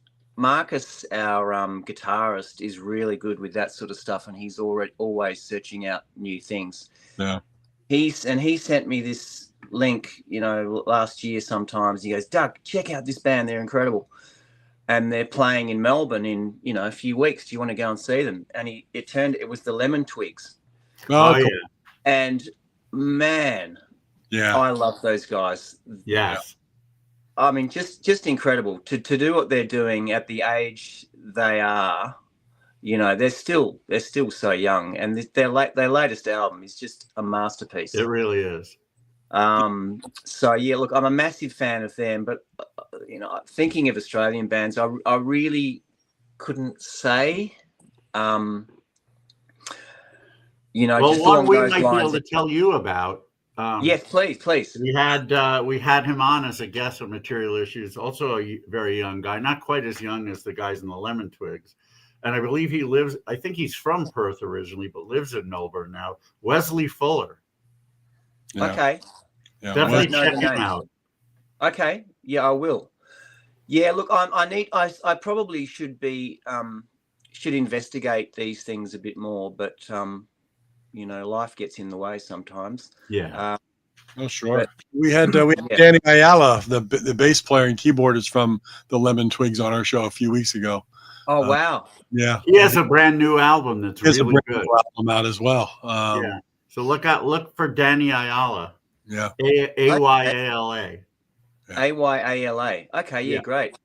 our guitarist, is really good with that sort of stuff, and he's always searching out new things. Yeah. He sent me this link, last year. Sometimes he goes, Doug, check out this band; they're incredible, and they're playing in Melbourne in a few weeks. Do you want to go and see them? And it was the Lemon Twigs. Oh, cool. Yeah. And man, yeah, I love those guys. Yes. I mean, just incredible to do what they're doing at the age they are. you know, they're still so young, and their latest album is just a masterpiece. It really is. So yeah, look, I'm a massive fan of them, but you know, thinking of Australian bands, I really couldn't say. You know, Well, just one along we those might be lines. able to tell you about. Yes, please. We had him on as a guest on Material Issues. Also a very young guy, not quite as young as the guys in the Lemon Twigs, and I believe he lives. I think he's from Perth originally, but lives in Melbourne now. Wesley Fuller. Yeah. Okay. Yeah. Definitely know check the him names. out. Okay. Yeah, I will. Yeah, look, I probably should investigate these things a bit more, but you know, life gets in the way sometimes. Yeah. Oh, sure. But- We had Yeah. Danny Ayala, the bass player and keyboardist from the Lemon Twigs, on our show a few weeks ago. Oh wow. Yeah, He has a brand new album that's he has really a brand good. new album out as well. Yeah. So look for Danny Ayala. Yeah. Ayala. Ayala. Okay, yeah, Yeah. great.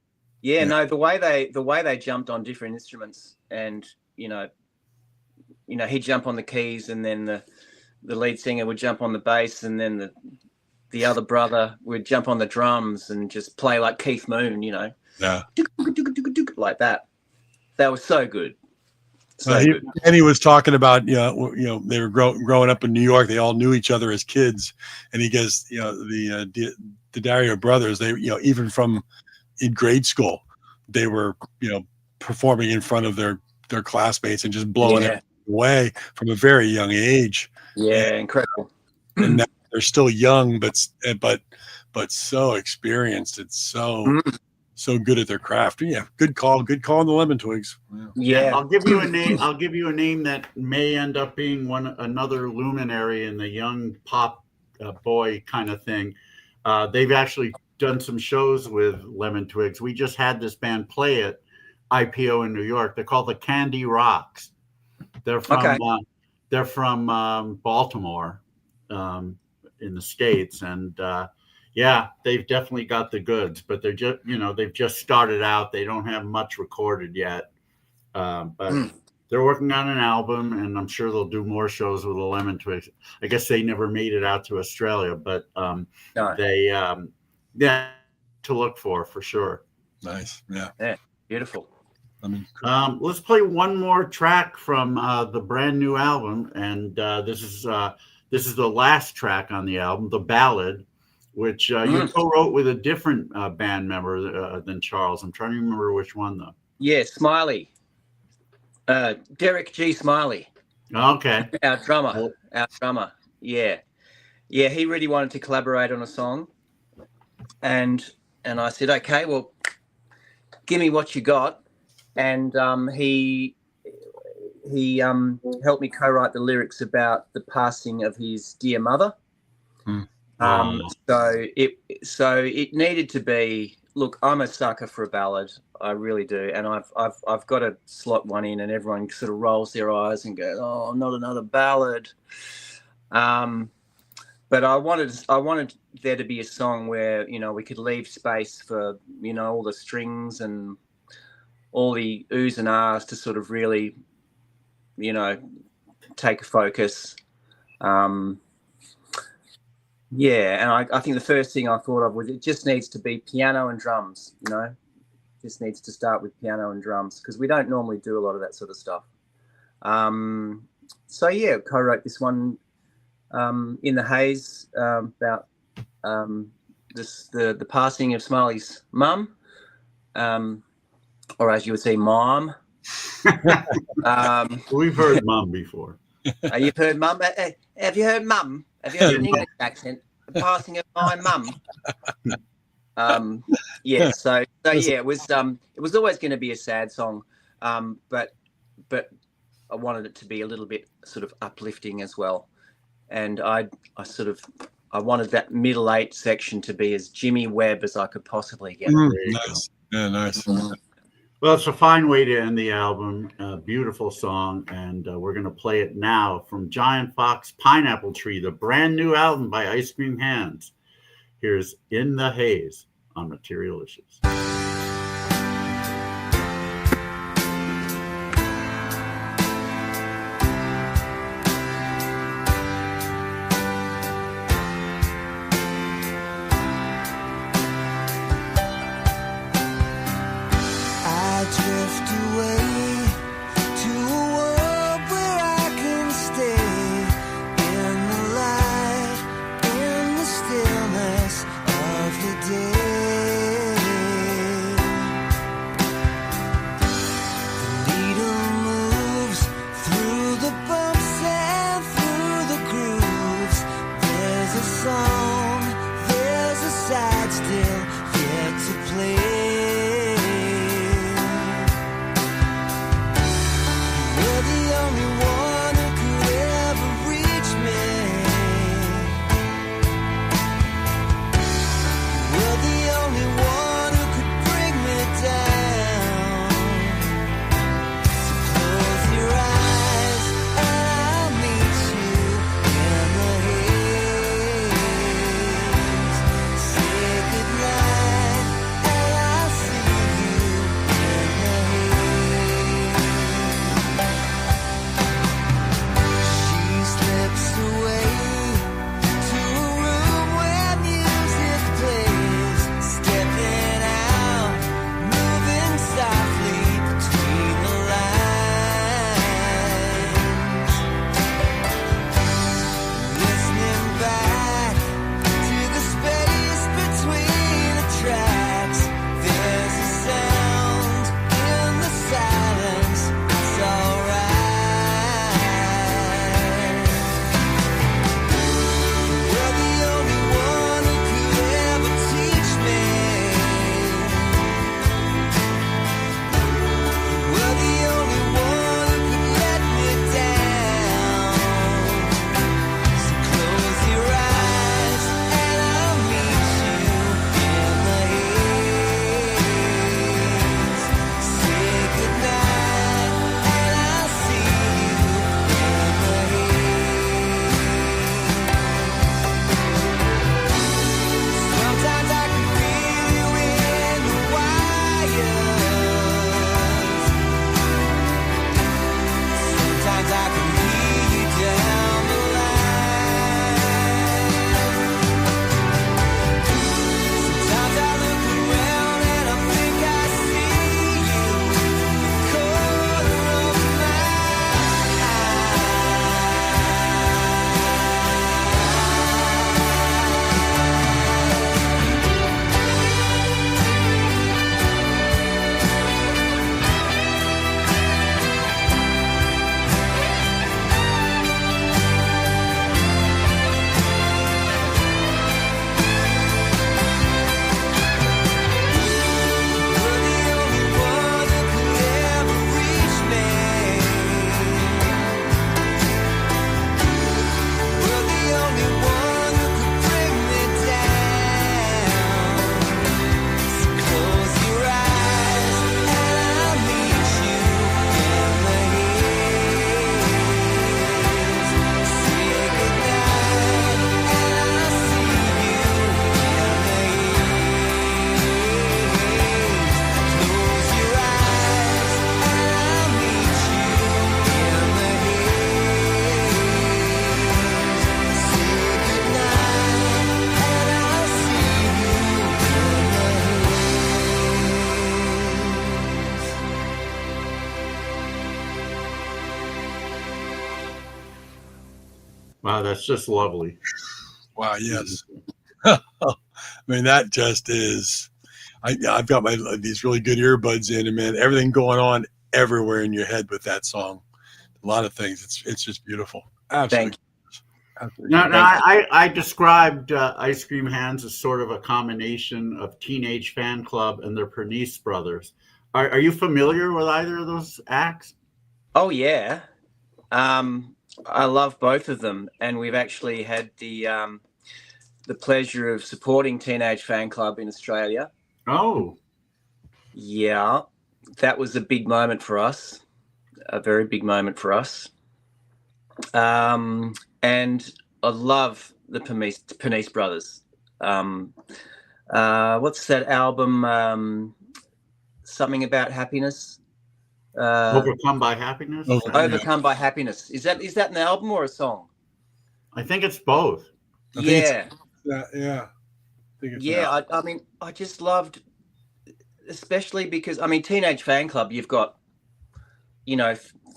Yeah, Yeah. no, the way they jumped on different instruments, and you know, he'd jump on the keys, and then the lead singer would jump on the bass, and then the other brother would jump on the drums and just play like Keith Moon, you know. Yeah. Like that. That was so good. So He, good. and he was talking about, you know, they were growing up in New York. They all knew each other as kids, and he goes, you know, the Dario brothers, they, you know, even from in grade school, they were, you know, performing in front of their classmates and just blowing it away from a very young age. Yeah, incredible. And now they're still young, but so experienced. It's so good at their craft. Yeah, good call on the Lemon Twigs. Yeah. I'll give you a name. I'll give you a name that may end up being another luminary in the young pop boy kind of thing. They've actually done some shows with Lemon Twigs. We just had this band play at IPO in New York. They're called the Candy Rocks. They're from Baltimore, in the States, and yeah, they've definitely got the goods. But they're just, you know, they've just started out. They don't have much recorded yet, but they're working on an album, and I'm sure they'll do more shows with the Lemon Twigs. I guess they never made it out to Australia, but they yeah, to look for sure. Nice. Yeah. Yeah. Beautiful. I mean, Let's play one more track from the brand new album, and this is the last track on the album, the ballad, which you co-wrote with a different band member than Charles. I'm trying to remember which one though. Yeah, Smiley. Derek G. Smiley. Okay. Our drummer. Yeah. Yeah, he really wanted to collaborate on a song. And I said, okay, well, give me what you got. And he helped me co-write the lyrics about the passing of his dear mother. So it needed to be. Look, I'm a sucker for a ballad. I really do, and I've got to slot one in, and everyone sort of rolls their eyes and goes, "Oh, not another ballad." But I wanted there to be a song where, you know, we could leave space for, you know, all the strings and all the oohs and ahs to sort of really, you know, take a focus. Yeah, and I think the first thing I thought of was it just needs to be piano and drums, you know. Just needs to start with piano and drums because we don't normally do a lot of that sort of stuff. So yeah, co-wrote this one in the haze about the passing of Smiley's mum, or as you would say, mom. We've heard mum before. You've heard mum. Have you heard mum? Have you heard an English accent? The passing of my mum. Yeah. So yeah, it was always going to be a sad song, but I wanted it to be a little bit sort of uplifting as well, and I wanted that middle 8 section to be as Jimmy Webb as I could possibly get. Nice. Yeah, nice. Well, it's a fine way to end the album. A beautiful song, and we're going to play it now from Giant Fox Pineapple Tree, the brand new album by Ice Cream Hands. Here's In the Haze on Material Issues. Wow, that's just lovely. Wow, yes. I mean, that just is. I've got these really good earbuds in, and man, everything going on everywhere in your head with that song. A lot of things. It's just beautiful. Absolutely. Now, I described Ice Cream Hands as sort of a combination of Teenage Fan Club and the Pernice Brothers. Are you familiar with either of those acts? Oh yeah, I love both of them, and we've actually had the pleasure of supporting Teenage Fan Club in Australia. Oh, yeah, that was a big moment for us, a very big moment for us. And I love the Pernice Brothers. What's that album? Something About Happiness. Overcome by Happiness. Overcome by Happiness. Is that an album or a song? I think it's both. Yeah. Yeah. I mean, I just loved, especially because, I mean, Teenage Fan Club, you've got,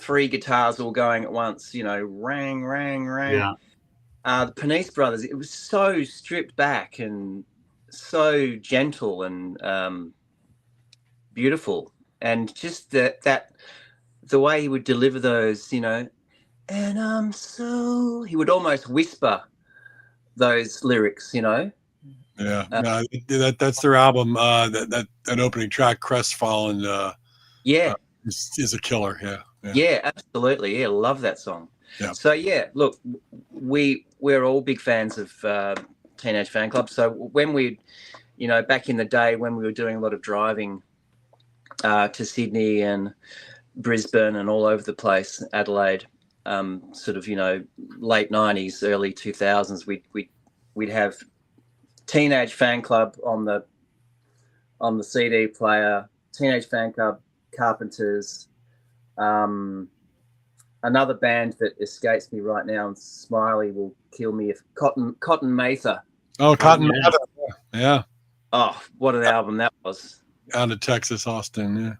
3 guitars all going at once, rang, rang, rang. Yeah. The Pernice Brothers, it was so stripped back and so gentle and beautiful. And just that the way he would deliver those, and he would almost whisper those lyrics, Yeah, no, that's their album. That opening track, Crestfallen. Is a killer. Yeah, absolutely. Yeah, love that song. Yeah. So yeah, look, we're all big fans of Teenage Fan Club. So when we, back in the day when we were doing a lot of driving to Sydney and Brisbane and all over the place, Adelaide, sort of late 90s, early 2000s, we'd have Teenage Fan Club on the CD player, Teenage Fan Club, Carpenters, another band that escapes me right now, and Smiley will kill me if Cotton Mather. Oh, Cotton Mather. Yeah. Oh, what an album that was. Out of Texas, Austin.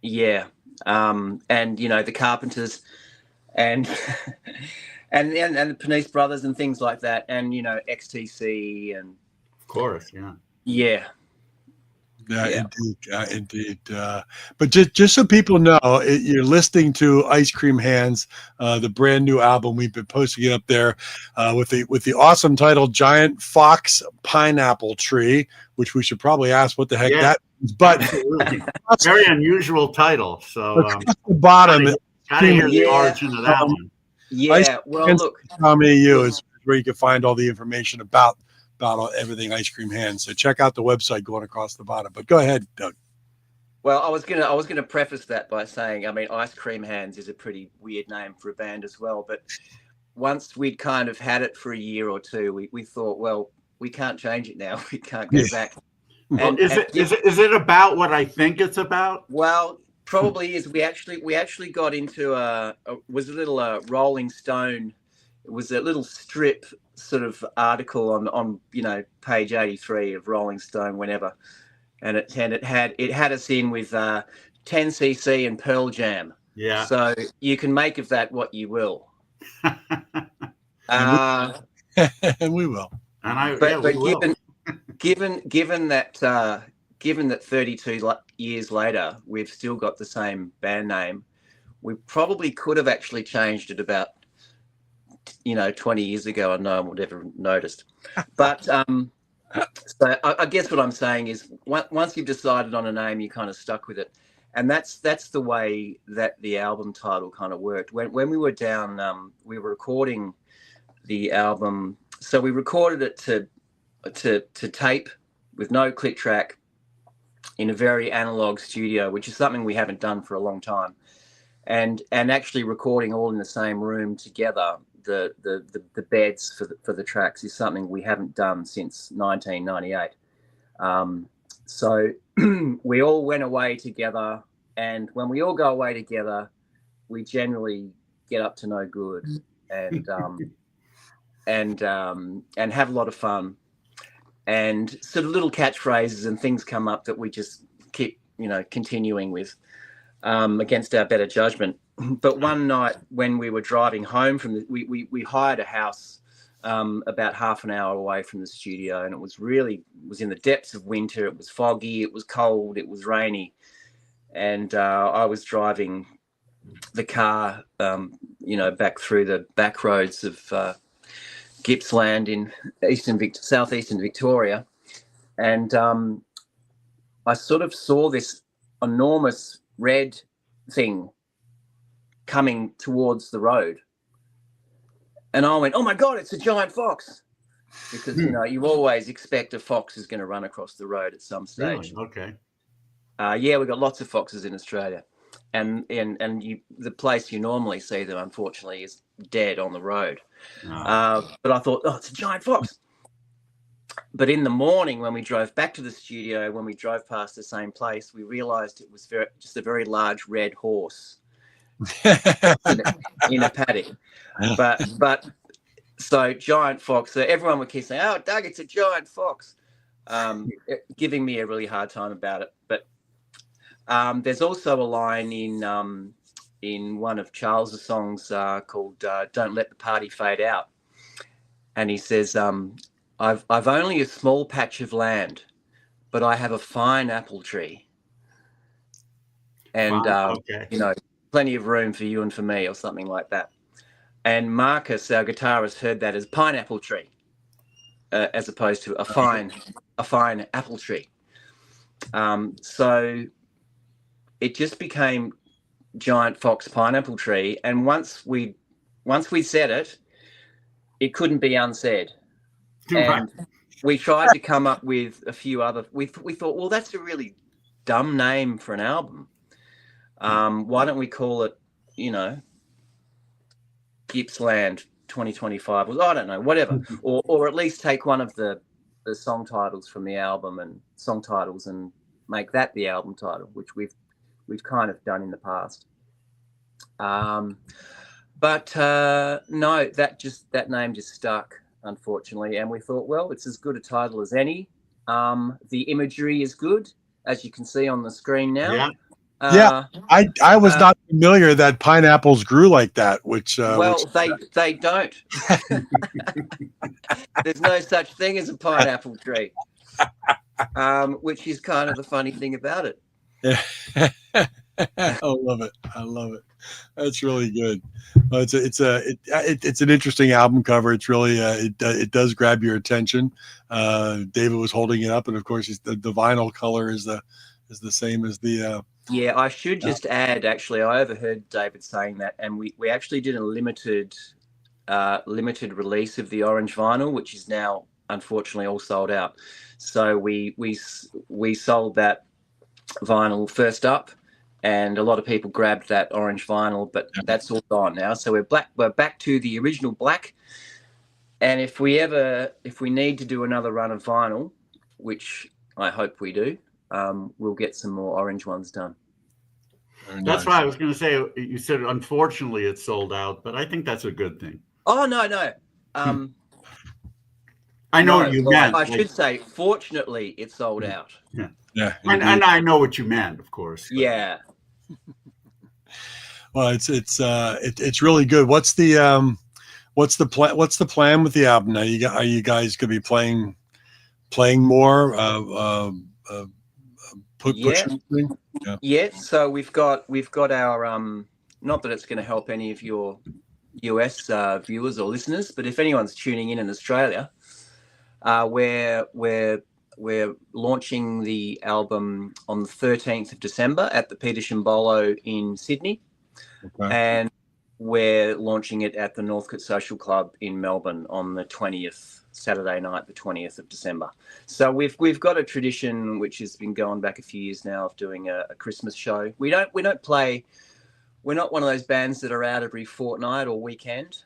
Yeah. And the Carpenters and and the Pernice Brothers and things like that, and XTC and of course, yeah. Yeah, indeed. But just so people know, you're listening to Ice Cream Hands, the brand new album. We've been posting it up there with the awesome title, Giant Fox Pineapple Tree, which we should probably ask what the heck that is. But very unusual title. So at the bottom, gotta hear the origin of that one. Yeah, well, look, .com.au is where you can find all the information about everything Ice Cream Hands. So check out the website going across the bottom. But go ahead, Doug. Well, I was gonna preface that by saying, I mean, Ice Cream Hands is a pretty weird name for a band as well. But once we'd kind of had it for a year or two, we thought, well, we can't change it now. We can't go back. Well, is it about what I think it's about? Well, probably is. We actually got into was a little Rolling Stone. It was a little strip sort of article on page 83 of Rolling Stone, whenever, and it had us in with 10cc and Pearl Jam. Yeah. So you can make of that what you will. And we will. And given that 32 years later we've still got the same band name, we probably could have actually changed it about 20 years ago, and no one would ever noticed. But so I guess what I'm saying is, once you've decided on a name, you kind of stuck with it, and that's the way that the album title kind of worked. When we were down, we were recording the album, so we recorded it to tape with no click track in a very analog studio, which is something we haven't done for a long time, and actually recording all in the same room together. The beds for the tracks is something we haven't done since 1998. So we all went away together, and when we all go away together, we generally get up to no good and have a lot of fun, and sort of little catchphrases and things come up that we just keep continuing with against our better judgment. but one night when we were driving home from we hired a house about half an hour away from the studio, and it was in the depths of winter. It was foggy, it was cold, it was rainy, and I was driving the car, back through the back roads of Gippsland in southeastern Victoria, and I sort of saw this enormous red thing coming towards the road, and I went, "Oh my God, it's a giant fox!" Because you always expect a fox is going to run across the road at some stage. Really? Okay. Yeah, we've got lots of foxes in Australia, and the place you normally see them, unfortunately, is dead on the road. But I thought, oh, it's a giant fox. But in the morning, when we drove back to the studio, when we drove past the same place, we realised it was just a very large red horse in a paddock. But so giant fox. So everyone would keep saying, "Oh, Doug, it's a giant fox," giving me a really hard time about it. But there's also a line in one of Charles's songs called "Don't Let the Party Fade Out," and he says, I've only a small patch of land, but I have a fine apple tree, and plenty of room for you and for me," or something like that. And Marcus, our guitarist, heard that as pineapple tree, as opposed to a fine apple tree. So it just became giant fox pineapple tree, and once we said it, it couldn't be unsaid. And we tried to come up with a few other. We thought, well, that's a really dumb name for an album. Why don't we call it, Gippsland 2025? I don't know, whatever, or at least take one of the song titles from the album and song titles and make that the album title, which we've kind of done in the past. But no, that name just stuck, unfortunately, and we thought, well, it's as good a title as any. The imagery is good, as you can see on the screen now. I was not familiar that pineapples grew like that. They don't. There's no such thing as a pineapple tree, which is kind of the funny thing about it. I love it. That's really good. It's an interesting album cover. It's really it does grab your attention. David was holding it up, and of course the vinyl color is the same as the. Yeah, I should just add. Actually, I overheard David saying that, and we actually did a limited release of the orange vinyl, which is now unfortunately all sold out. So we sold that vinyl first up, and a lot of people grabbed that orange vinyl, but that's all gone now. So we're back to the original black. And if we need to do another run of vinyl, which I hope we do, we'll get some more orange ones done. That's why I was going to say, you said unfortunately it's sold out, but I think that's a good thing. Oh, no. I know what you meant. I should say, fortunately, it's sold out. Yeah. And I know what you meant, of course. But. Yeah. Well, it's really good. What's the plan with the album now? Are you guys going to be playing more? Pushing? Yeah. So we've got our not that it's going to help any of your US viewers or listeners, but if anyone's tuning in Australia, we're launching the album on the 13th of December at the Peter Shimbolo in Sydney, and we're launching it at the Northcote Social Club in Melbourne on the 20th. Saturday night, the 20th of December. So we've got a tradition which has been going back a few years now of doing a Christmas show. We don't play. We're not one of those bands that are out every fortnight or weekend.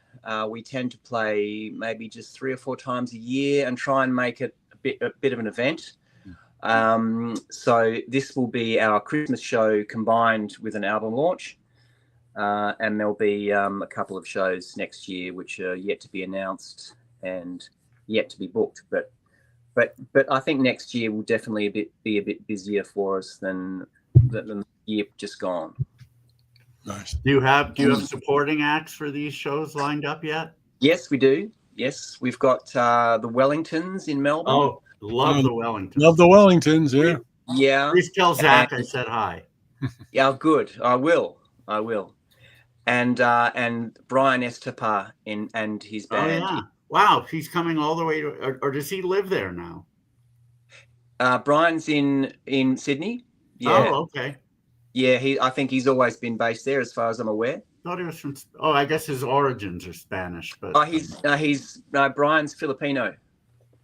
We tend to play maybe just 3 or 4 times a year and try and make it a bit of an event. So this will be our Christmas show combined with an album launch, and there'll be a couple of shows next year which are yet to be announced and yet to be booked, but I think next year will definitely be a bit busier for us than the year just gone. Nice. Do you have supporting acts for these shows lined up yet? Yes, we do. Yes, we've got the Wellingtons in Melbourne. Oh, love the Wellingtons. Love the Wellingtons. Yeah. Yeah. Please tell Zach I said hi. Yeah, good. I will. And Brian Estepar and his Oh band. yeah. Wow, he's coming all the way to, or does he live there now? Brian's in Sydney. Yeah. Oh, okay. Yeah, I think he's always been based there, as far as I'm aware. Thought he was from. Oh, I guess his origins are Spanish, but. Brian's Filipino.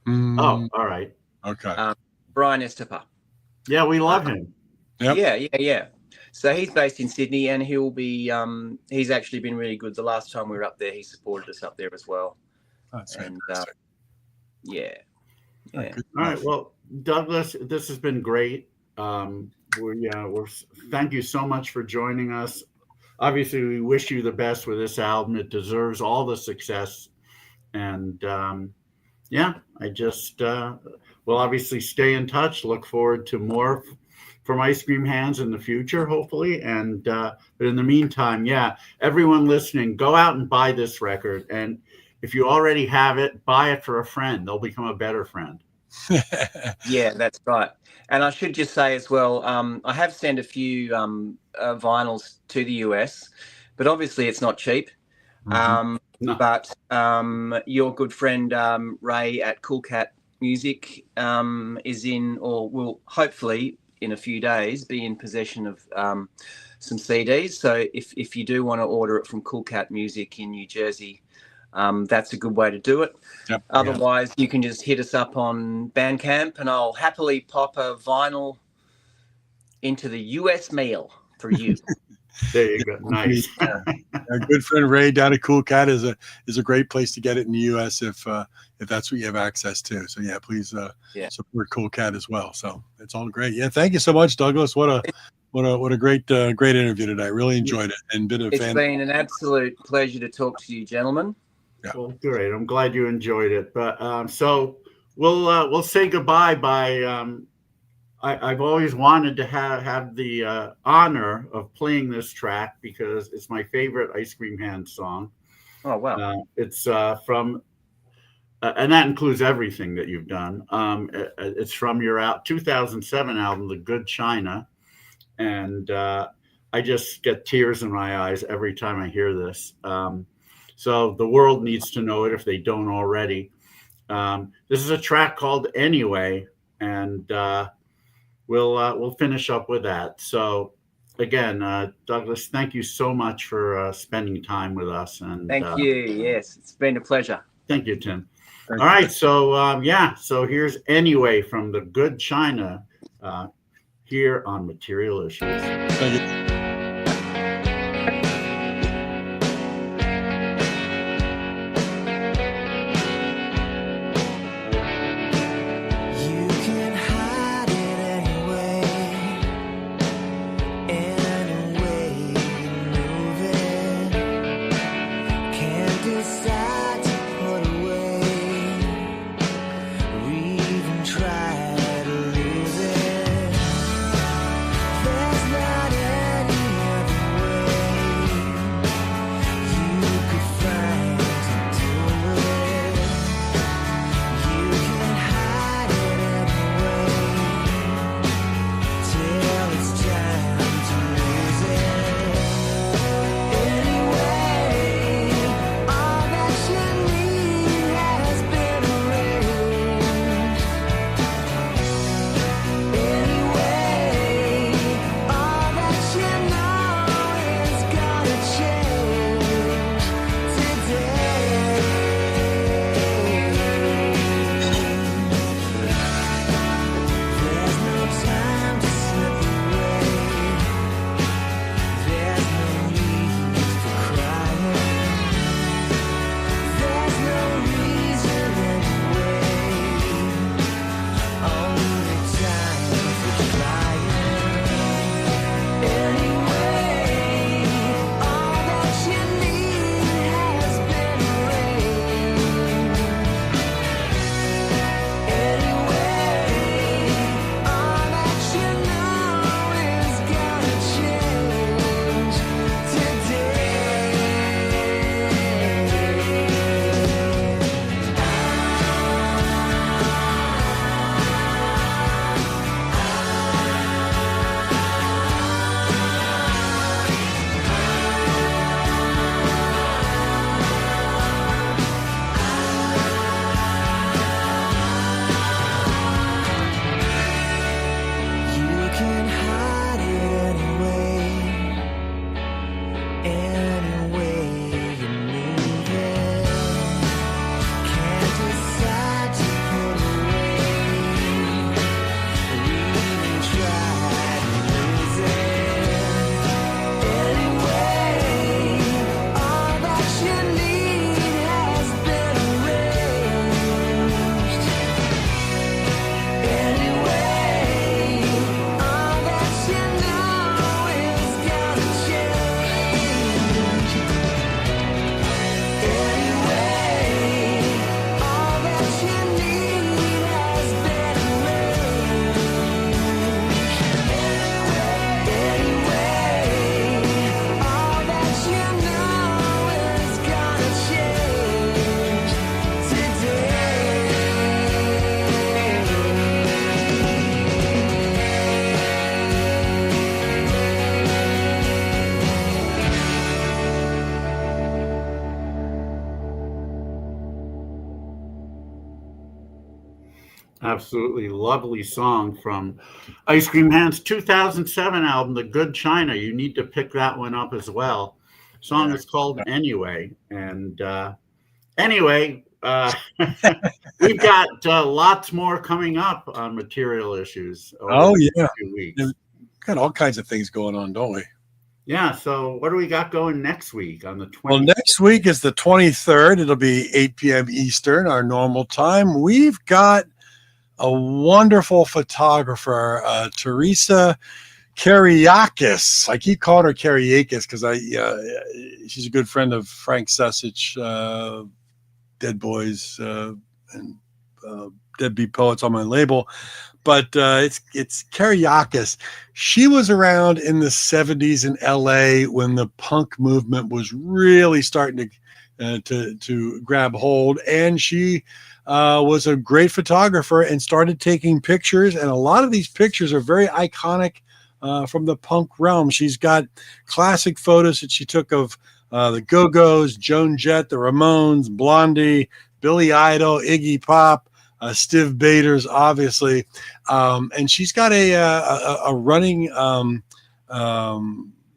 Oh, all right. Okay. Brian Estepar. Yeah, we love him. Yep. Yeah. So he's based in Sydney, and he'll be. He's actually been really good. The last time we were up there, he supported us up there as well. That's And fantastic. yeah. All right. Well, Douglas, this has been great. We're thank you so much for joining us. Obviously, we wish you the best with this album. It deserves all the success. And I just we'll obviously stay in touch. Look forward to more from Ice Cream Hands in the future, hopefully. And but in the meantime, everyone listening, go out and buy this record. And if you already have it, buy it for a friend. They'll become a better friend. Yeah, that's right. And I should just say as well, I have sent a few vinyls to the US, but obviously it's not cheap. No. But your good friend Ray at Cool Cat Music is in, or will hopefully in a few days be in possession of some CDs. So if you do want to order it from Cool Cat Music in New Jersey, that's a good way to do it. Yep. Otherwise, you can just hit us up on Bandcamp, and I'll happily pop a vinyl into the US mail for you. There you go. Nice. Our good friend Ray down at Cool Cat is a great place to get it in the US if that's what you have access to. So please support Cool Cat as well. So it's all great. Yeah, thank you so much, Douglas. What a great interview today. Really enjoyed it and been a fan. It's been an absolute pleasure to talk to you, gentlemen. Yeah. Well, great. I'm glad you enjoyed it. But so we'll say goodbye by. I've always wanted to have the honor of playing this track because it's my favorite Ice Cream Hand song. Oh wow! It's from, and that includes everything that you've done. It's from your 2007 album, The Good China, and I just get tears in my eyes every time I hear this. So the world needs to know it if they don't already. This is a track called Anyway, and we'll finish up with that. So again, Douglas, thank you so much for spending time with us. And thank you. Yes, it's been a pleasure. Thank you, Tim. All right. So so here's Anyway from The Good China here on Material Issues. Thank you. Try to lose it. There's not Absolutely lovely song from Ice Cream Man's 2007 album, The Good China. You need to pick that one up as well. Song is called Anyway. And anyway, we've got lots more coming up on material issues over Oh, the yeah. next few weeks. We've got all kinds of things going on, don't we? Yeah. So what do we got going next week on the 20th? Well, next week is the 23rd. It'll be 8 p.m. Eastern, our normal time. We've got a wonderful photographer, Teresa Kariakis. I keep calling her Kariakis because she's a good friend of Frank Sesich, Dead Boys, and Deadbeat Poets on my label. But it's Kariakis. She was around in the 70s in LA when the punk movement was really starting to grab hold, and she was a great photographer and started taking pictures. And a lot of these pictures are very iconic from the punk realm. She's got classic photos that she took of the Go-Go's, Joan Jett, the Ramones, Blondie, Billy Idol, Iggy Pop, Stiv Bators, obviously. And she's got a running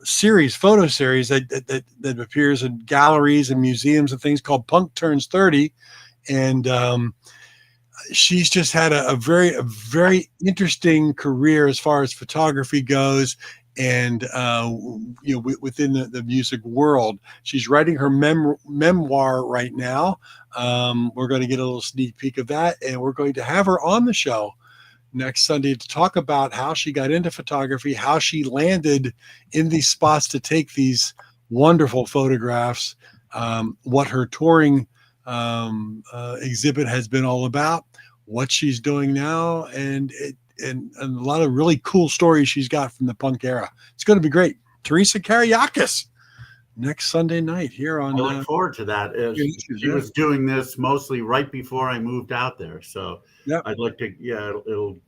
series, photo series that appears in galleries and museums and things called Punk Turns 30. And she's just had a very interesting career as far as photography goes. And within the music world, she's writing her memoir right now. We're going to get a little sneak peek of that, and we're going to have her on the show next Sunday to talk about how she got into photography, how she landed in these spots to take these wonderful photographs, what her touring exhibit has been all about, what she's doing now, and a lot of really cool stories she's got from the punk era. It's going to be great. Teresa Kariakis next Sunday night here on. I look forward to that. She was doing this mostly right before I moved out there, so yep. I'd like to. Yeah, it'll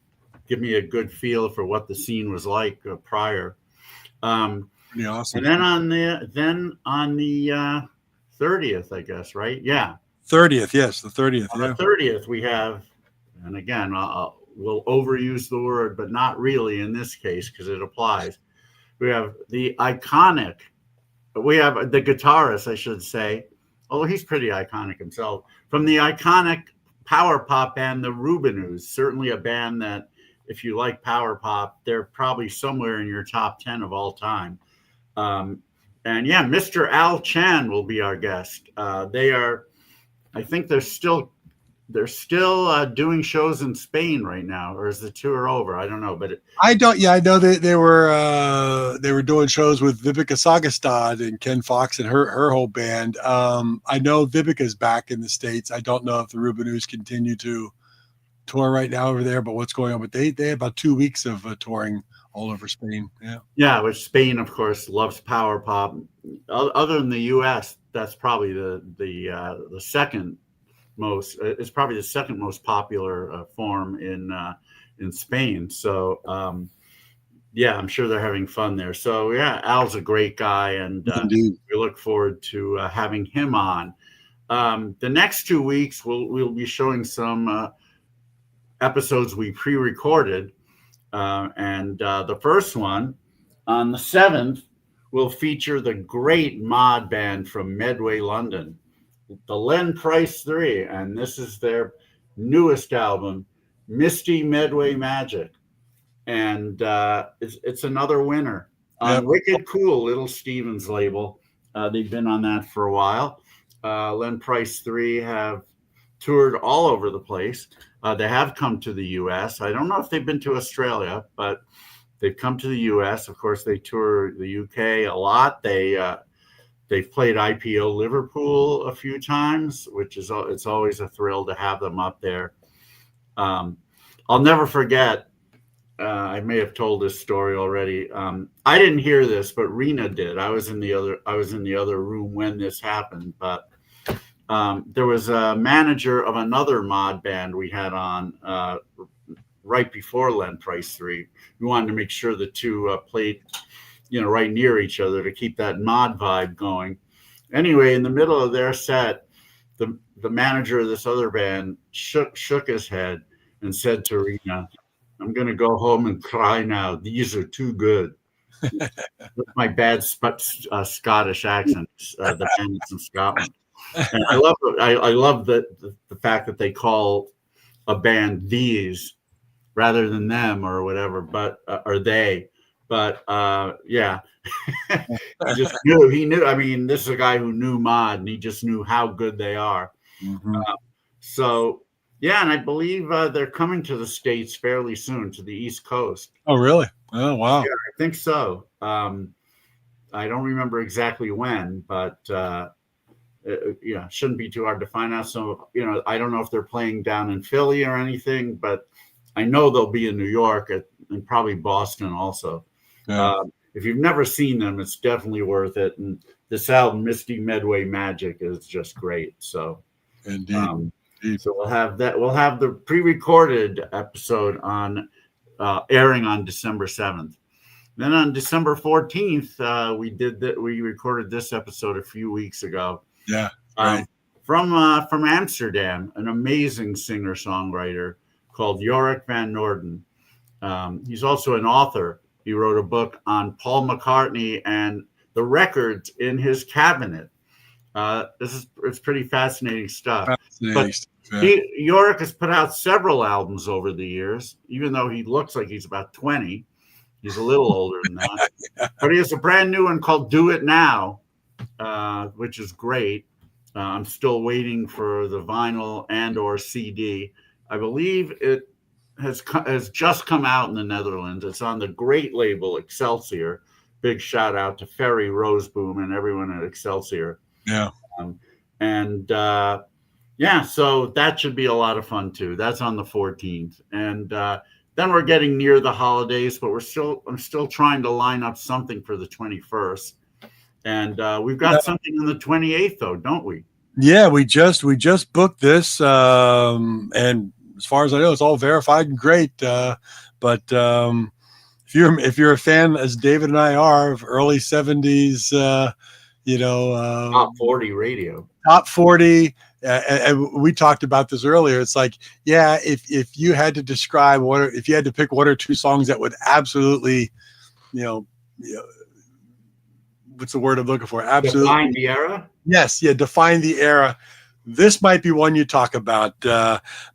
give me a good feel for what the scene was like prior. Pretty awesome. And then on the 30th, I guess, right? Yeah. 30th, yes, the 30th. On the 30th, we have, and again, we'll overuse the word, but not really in this case because it applies. We have the guitarist, I should say. Oh, he's pretty iconic himself. From the iconic power pop band, the Rubinoos, certainly a band that, if you like power pop, they're probably somewhere in your top 10 of all time. And yeah, Mr. Al Chan will be our guest. I think they're still doing shows in Spain right now, or is the tour over? I don't know, but I know they were doing shows with Vivica Sagastad and Ken Fox and her whole band. I know Vivica's back in the States. I don't know if the Rubinoos continue to tour right now over there, but what's going on? But they had about 2 weeks of touring all over Spain. Yeah, which Spain, of course, loves power pop. Other than the U.S., that's probably the second most. It's probably the second most popular form in Spain. So I'm sure they're having fun there. So yeah, Al's a great guy, and we look forward to having him on. The next 2 weeks, we'll be showing some episodes we pre-recorded, and the first one on the 7th will feature the great mod band from Medway, London, the Len Price 3, and this is their newest album, Misty Medway Magic, and it's another winner on Wicked Cool, Little Steven's label. They've been on that for a while. Len Price 3 have toured all over the place. They have come to the U.S. I don't know if they've been to Australia, but they've come to the U.S. Of course, they tour the U.K. a lot. They've played IPO Liverpool a few times, which is it's always a thrill to have them up there. I'll never forget. I may have told this story already. I didn't hear this, but Rena did. I was in the other room when this happened, but. There was a manager of another mod band we had on right before Len Price 3. We wanted to make sure the two played, right near each other to keep that mod vibe going. Anyway, in the middle of their set, the manager of this other band shook his head and said to Rena, "I'm going to go home and cry now. These are too good." With my bad Scottish accent, the bandits in Scotland. And I love the fact that they call a band these rather than them or whatever, but or they. But yeah, he knew. I mean, this is a guy who knew mod, and he just knew how good they are. Mm-hmm. So yeah, and I believe they're coming to the States fairly soon, to the East Coast. Oh, really? Oh, wow. Yeah, I think so. I don't remember exactly when, but yeah, shouldn't be too hard to find out. So, I don't know if they're playing down in Philly or anything, but I know they'll be in New York and probably Boston also. Yeah. If you've never seen them, it's definitely worth it. And this album, Misty Medway Magic, is just great. So, Indeed. So we'll have that. We'll have the pre-recorded episode on airing on December 7th. Then on December 14th, we recorded this episode a few weeks ago. Yeah. Right. From Amsterdam, an amazing singer-songwriter called Jorik van Noorden. He's also an author. He wrote a book on Paul McCartney and the records in his cabinet. It's pretty fascinating stuff. Jorik has put out several albums over the years, even though he looks like he's about 20. He's a little older than that. Yeah. But he has a brand new one called Do It Now, which is great. I'm still waiting for the vinyl and or CD. I believe it has just come out in the Netherlands. It's on the great label Excelsior. Big shout out to Ferry Roseboom and everyone at Excelsior. Yeah. So that should be a lot of fun too. That's on the 14th. And then we're getting near the holidays, but I'm still trying to line up something for the 21st. And we've got something on the 28th though, don't we? Yeah, we just booked this. And as far as I know, it's all verified and great. But if you're a fan, as David and I are, of early 70s, top 40 radio, top 40. And we talked about this earlier. It's like, yeah, if you had to describe if you had to pick one or two songs that would absolutely, what's the word I'm looking for? Absolutely define the era. Yes, yeah, define the era. This might be one you talk about.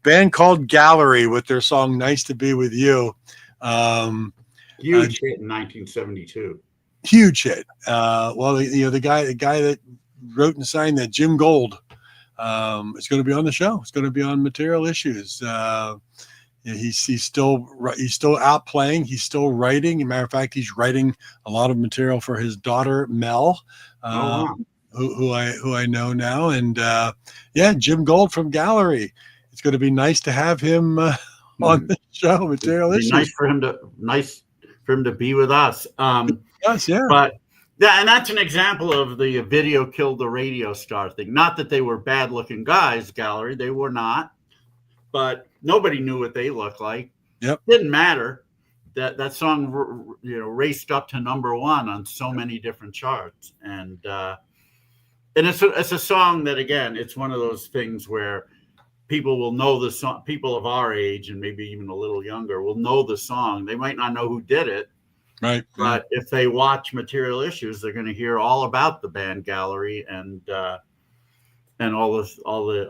Band called Gallery with their song "Nice to Be with You." Huge hit in 1972. Huge hit. The guy that wrote and signed that, Jim Gold. It's going to be on the show. It's going to be on Material Issues. He's still out playing. He's still writing. As a matter of fact, he's writing a lot of material for his daughter Mel, who I know now. And Jim Gold from Gallery. It's going to be nice to have him on the show. Material Issues. Nice for him to be with us. Yes, yeah. But yeah, and that's an example of the video killed the radio star thing. Not that they were bad looking guys, Gallery. They were not. But nobody knew what they looked like. Yep. Didn't matter. That song, raced up to number one on so many different charts. And it's a song that, again, it's one of those things where people will know the song. People of our age and maybe even a little younger will know the song. They might not know who did it. Right. But if they watch Material Issues, they're going to hear all about the band Gallery and all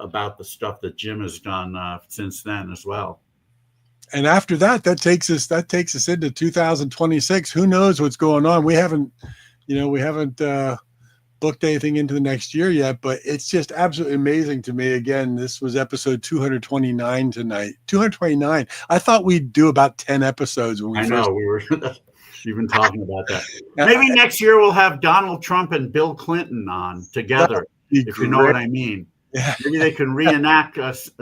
about the stuff that Jim has done since then as well. And after that takes us into 2026. Who knows what's going on? We haven't booked anything into the next year yet, but it's just absolutely amazing to me. Again, this was episode 229 tonight. 229. I thought we'd do about 10 episodes when we were you've been talking about that. Maybe next year we'll have Donald Trump and Bill Clinton on together, if you know what I mean. Yeah. Maybe they can reenact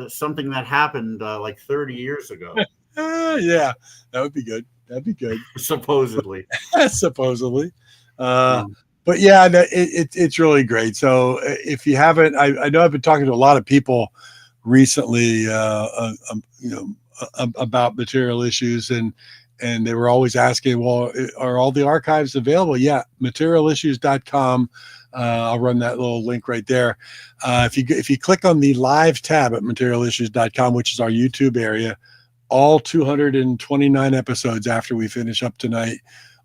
something that happened like 30 years ago. Yeah, that would be good. That'd be good. Supposedly. Supposedly. But yeah, it's really great. So if you haven't, I know I've been talking to a lot of people recently, about Material Issues, and they were always asking, well, are all the archives available? Yeah, materialissues.com. I'll run that little link right there. If you click on the live tab at materialissues.com, which is our YouTube area, all 229 episodes after we finish up tonight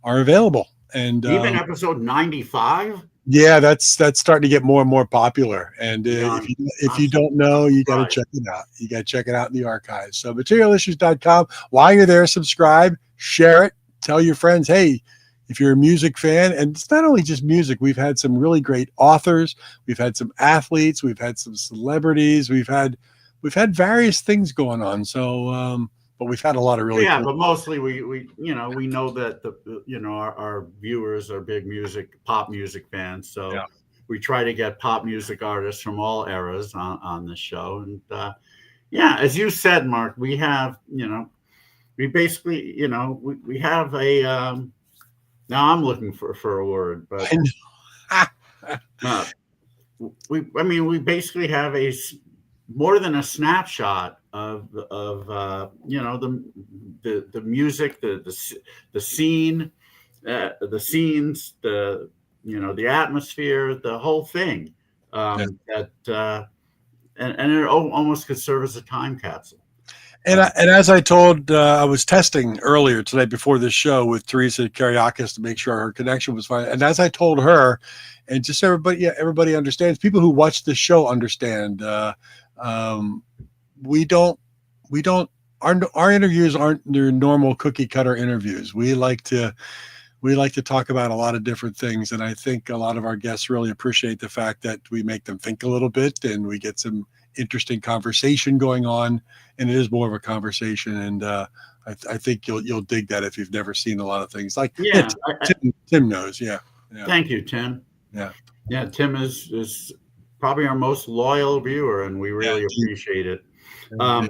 are available. And Even episode 95. yeah, that's starting to get more and more popular. And Yeah, if you don't know, you got to check it out. You got to check it out in the archives. So materialissues.com. While you're there, subscribe, share it, tell your friends, hey, if you're a music fan, and it's not only just music, we've had some really great authors, we've had some athletes, we've had some celebrities, we've had various things going on. So but we've had a lot of really yeah, cool. but mostly we know that our viewers are big pop music fans, so Yeah. we try to get pop music artists from all eras on the show. And yeah, as you said, Mark, we have we basically we have a now I'm looking for a word, but we basically have more than a snapshot of the music, the scene, the scenes, the atmosphere, the whole thing. And it almost could serve as a time capsule. And as I told, I was testing earlier tonight before this show with Teresa Karyakis to make sure her connection was fine. And as I told her, and just everybody understands, people who watch this show understand. Our interviews aren't their normal cookie cutter interviews. We like to talk about a lot of different things, and I think a lot of our guests really appreciate the fact that we make them think a little bit, and we get some interesting conversation going on, and it is more of a conversation. And I think you'll dig that if you've never seen a lot of things. Like Tim knows, yeah. Thank you, Tim. Yeah, Tim is probably our most loyal viewer, and we really appreciate it. God,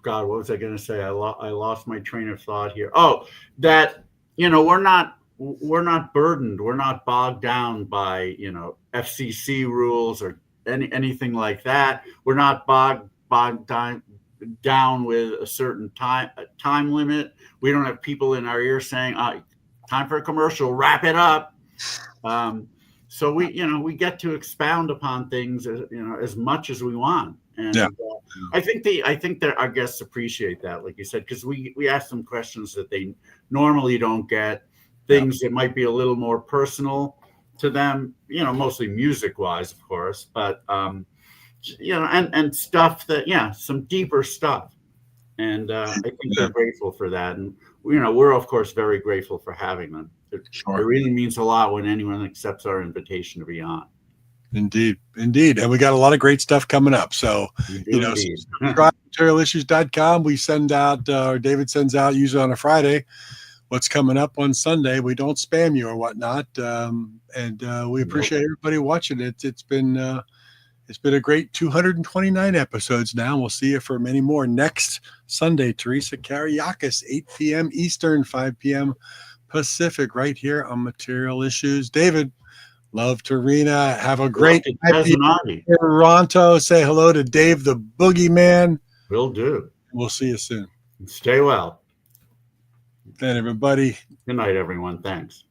what was I going to say? I lost my train of thought here. Oh, that we're not burdened, we're not bogged down by FCC rules or anything like that. We're not bogged down with a certain time limit. We don't have people in our ear saying, "Time for a commercial, wrap it up." So we get to expound upon things as much as we want. And I think that our guests appreciate that, like you said, because we ask them questions that they normally don't get, things that might be a little more personal to them, mostly music wise, of course, but and stuff that some deeper stuff. And I think they're grateful for that. And we're of course very grateful for having them. It really means a lot when anyone accepts our invitation to be on. Indeed. And we got a lot of great stuff coming up. So, subscribe to materialissues.com. We send out, or David sends out usually on a Friday, what's coming up on Sunday. We don't spam you or whatnot. And we appreciate everybody watching it. It's been a great 229 episodes now. We'll see you for many more next Sunday. Teresa Karyakis, 8 p.m. Eastern, 5 p.m. Pacific, right here on Material Issues. David, love Tarina. Have a great night in Toronto. Say hello to Dave the Boogeyman. Will do. We'll see you soon. Stay well. Good night, everybody. Good night, everyone. Thanks.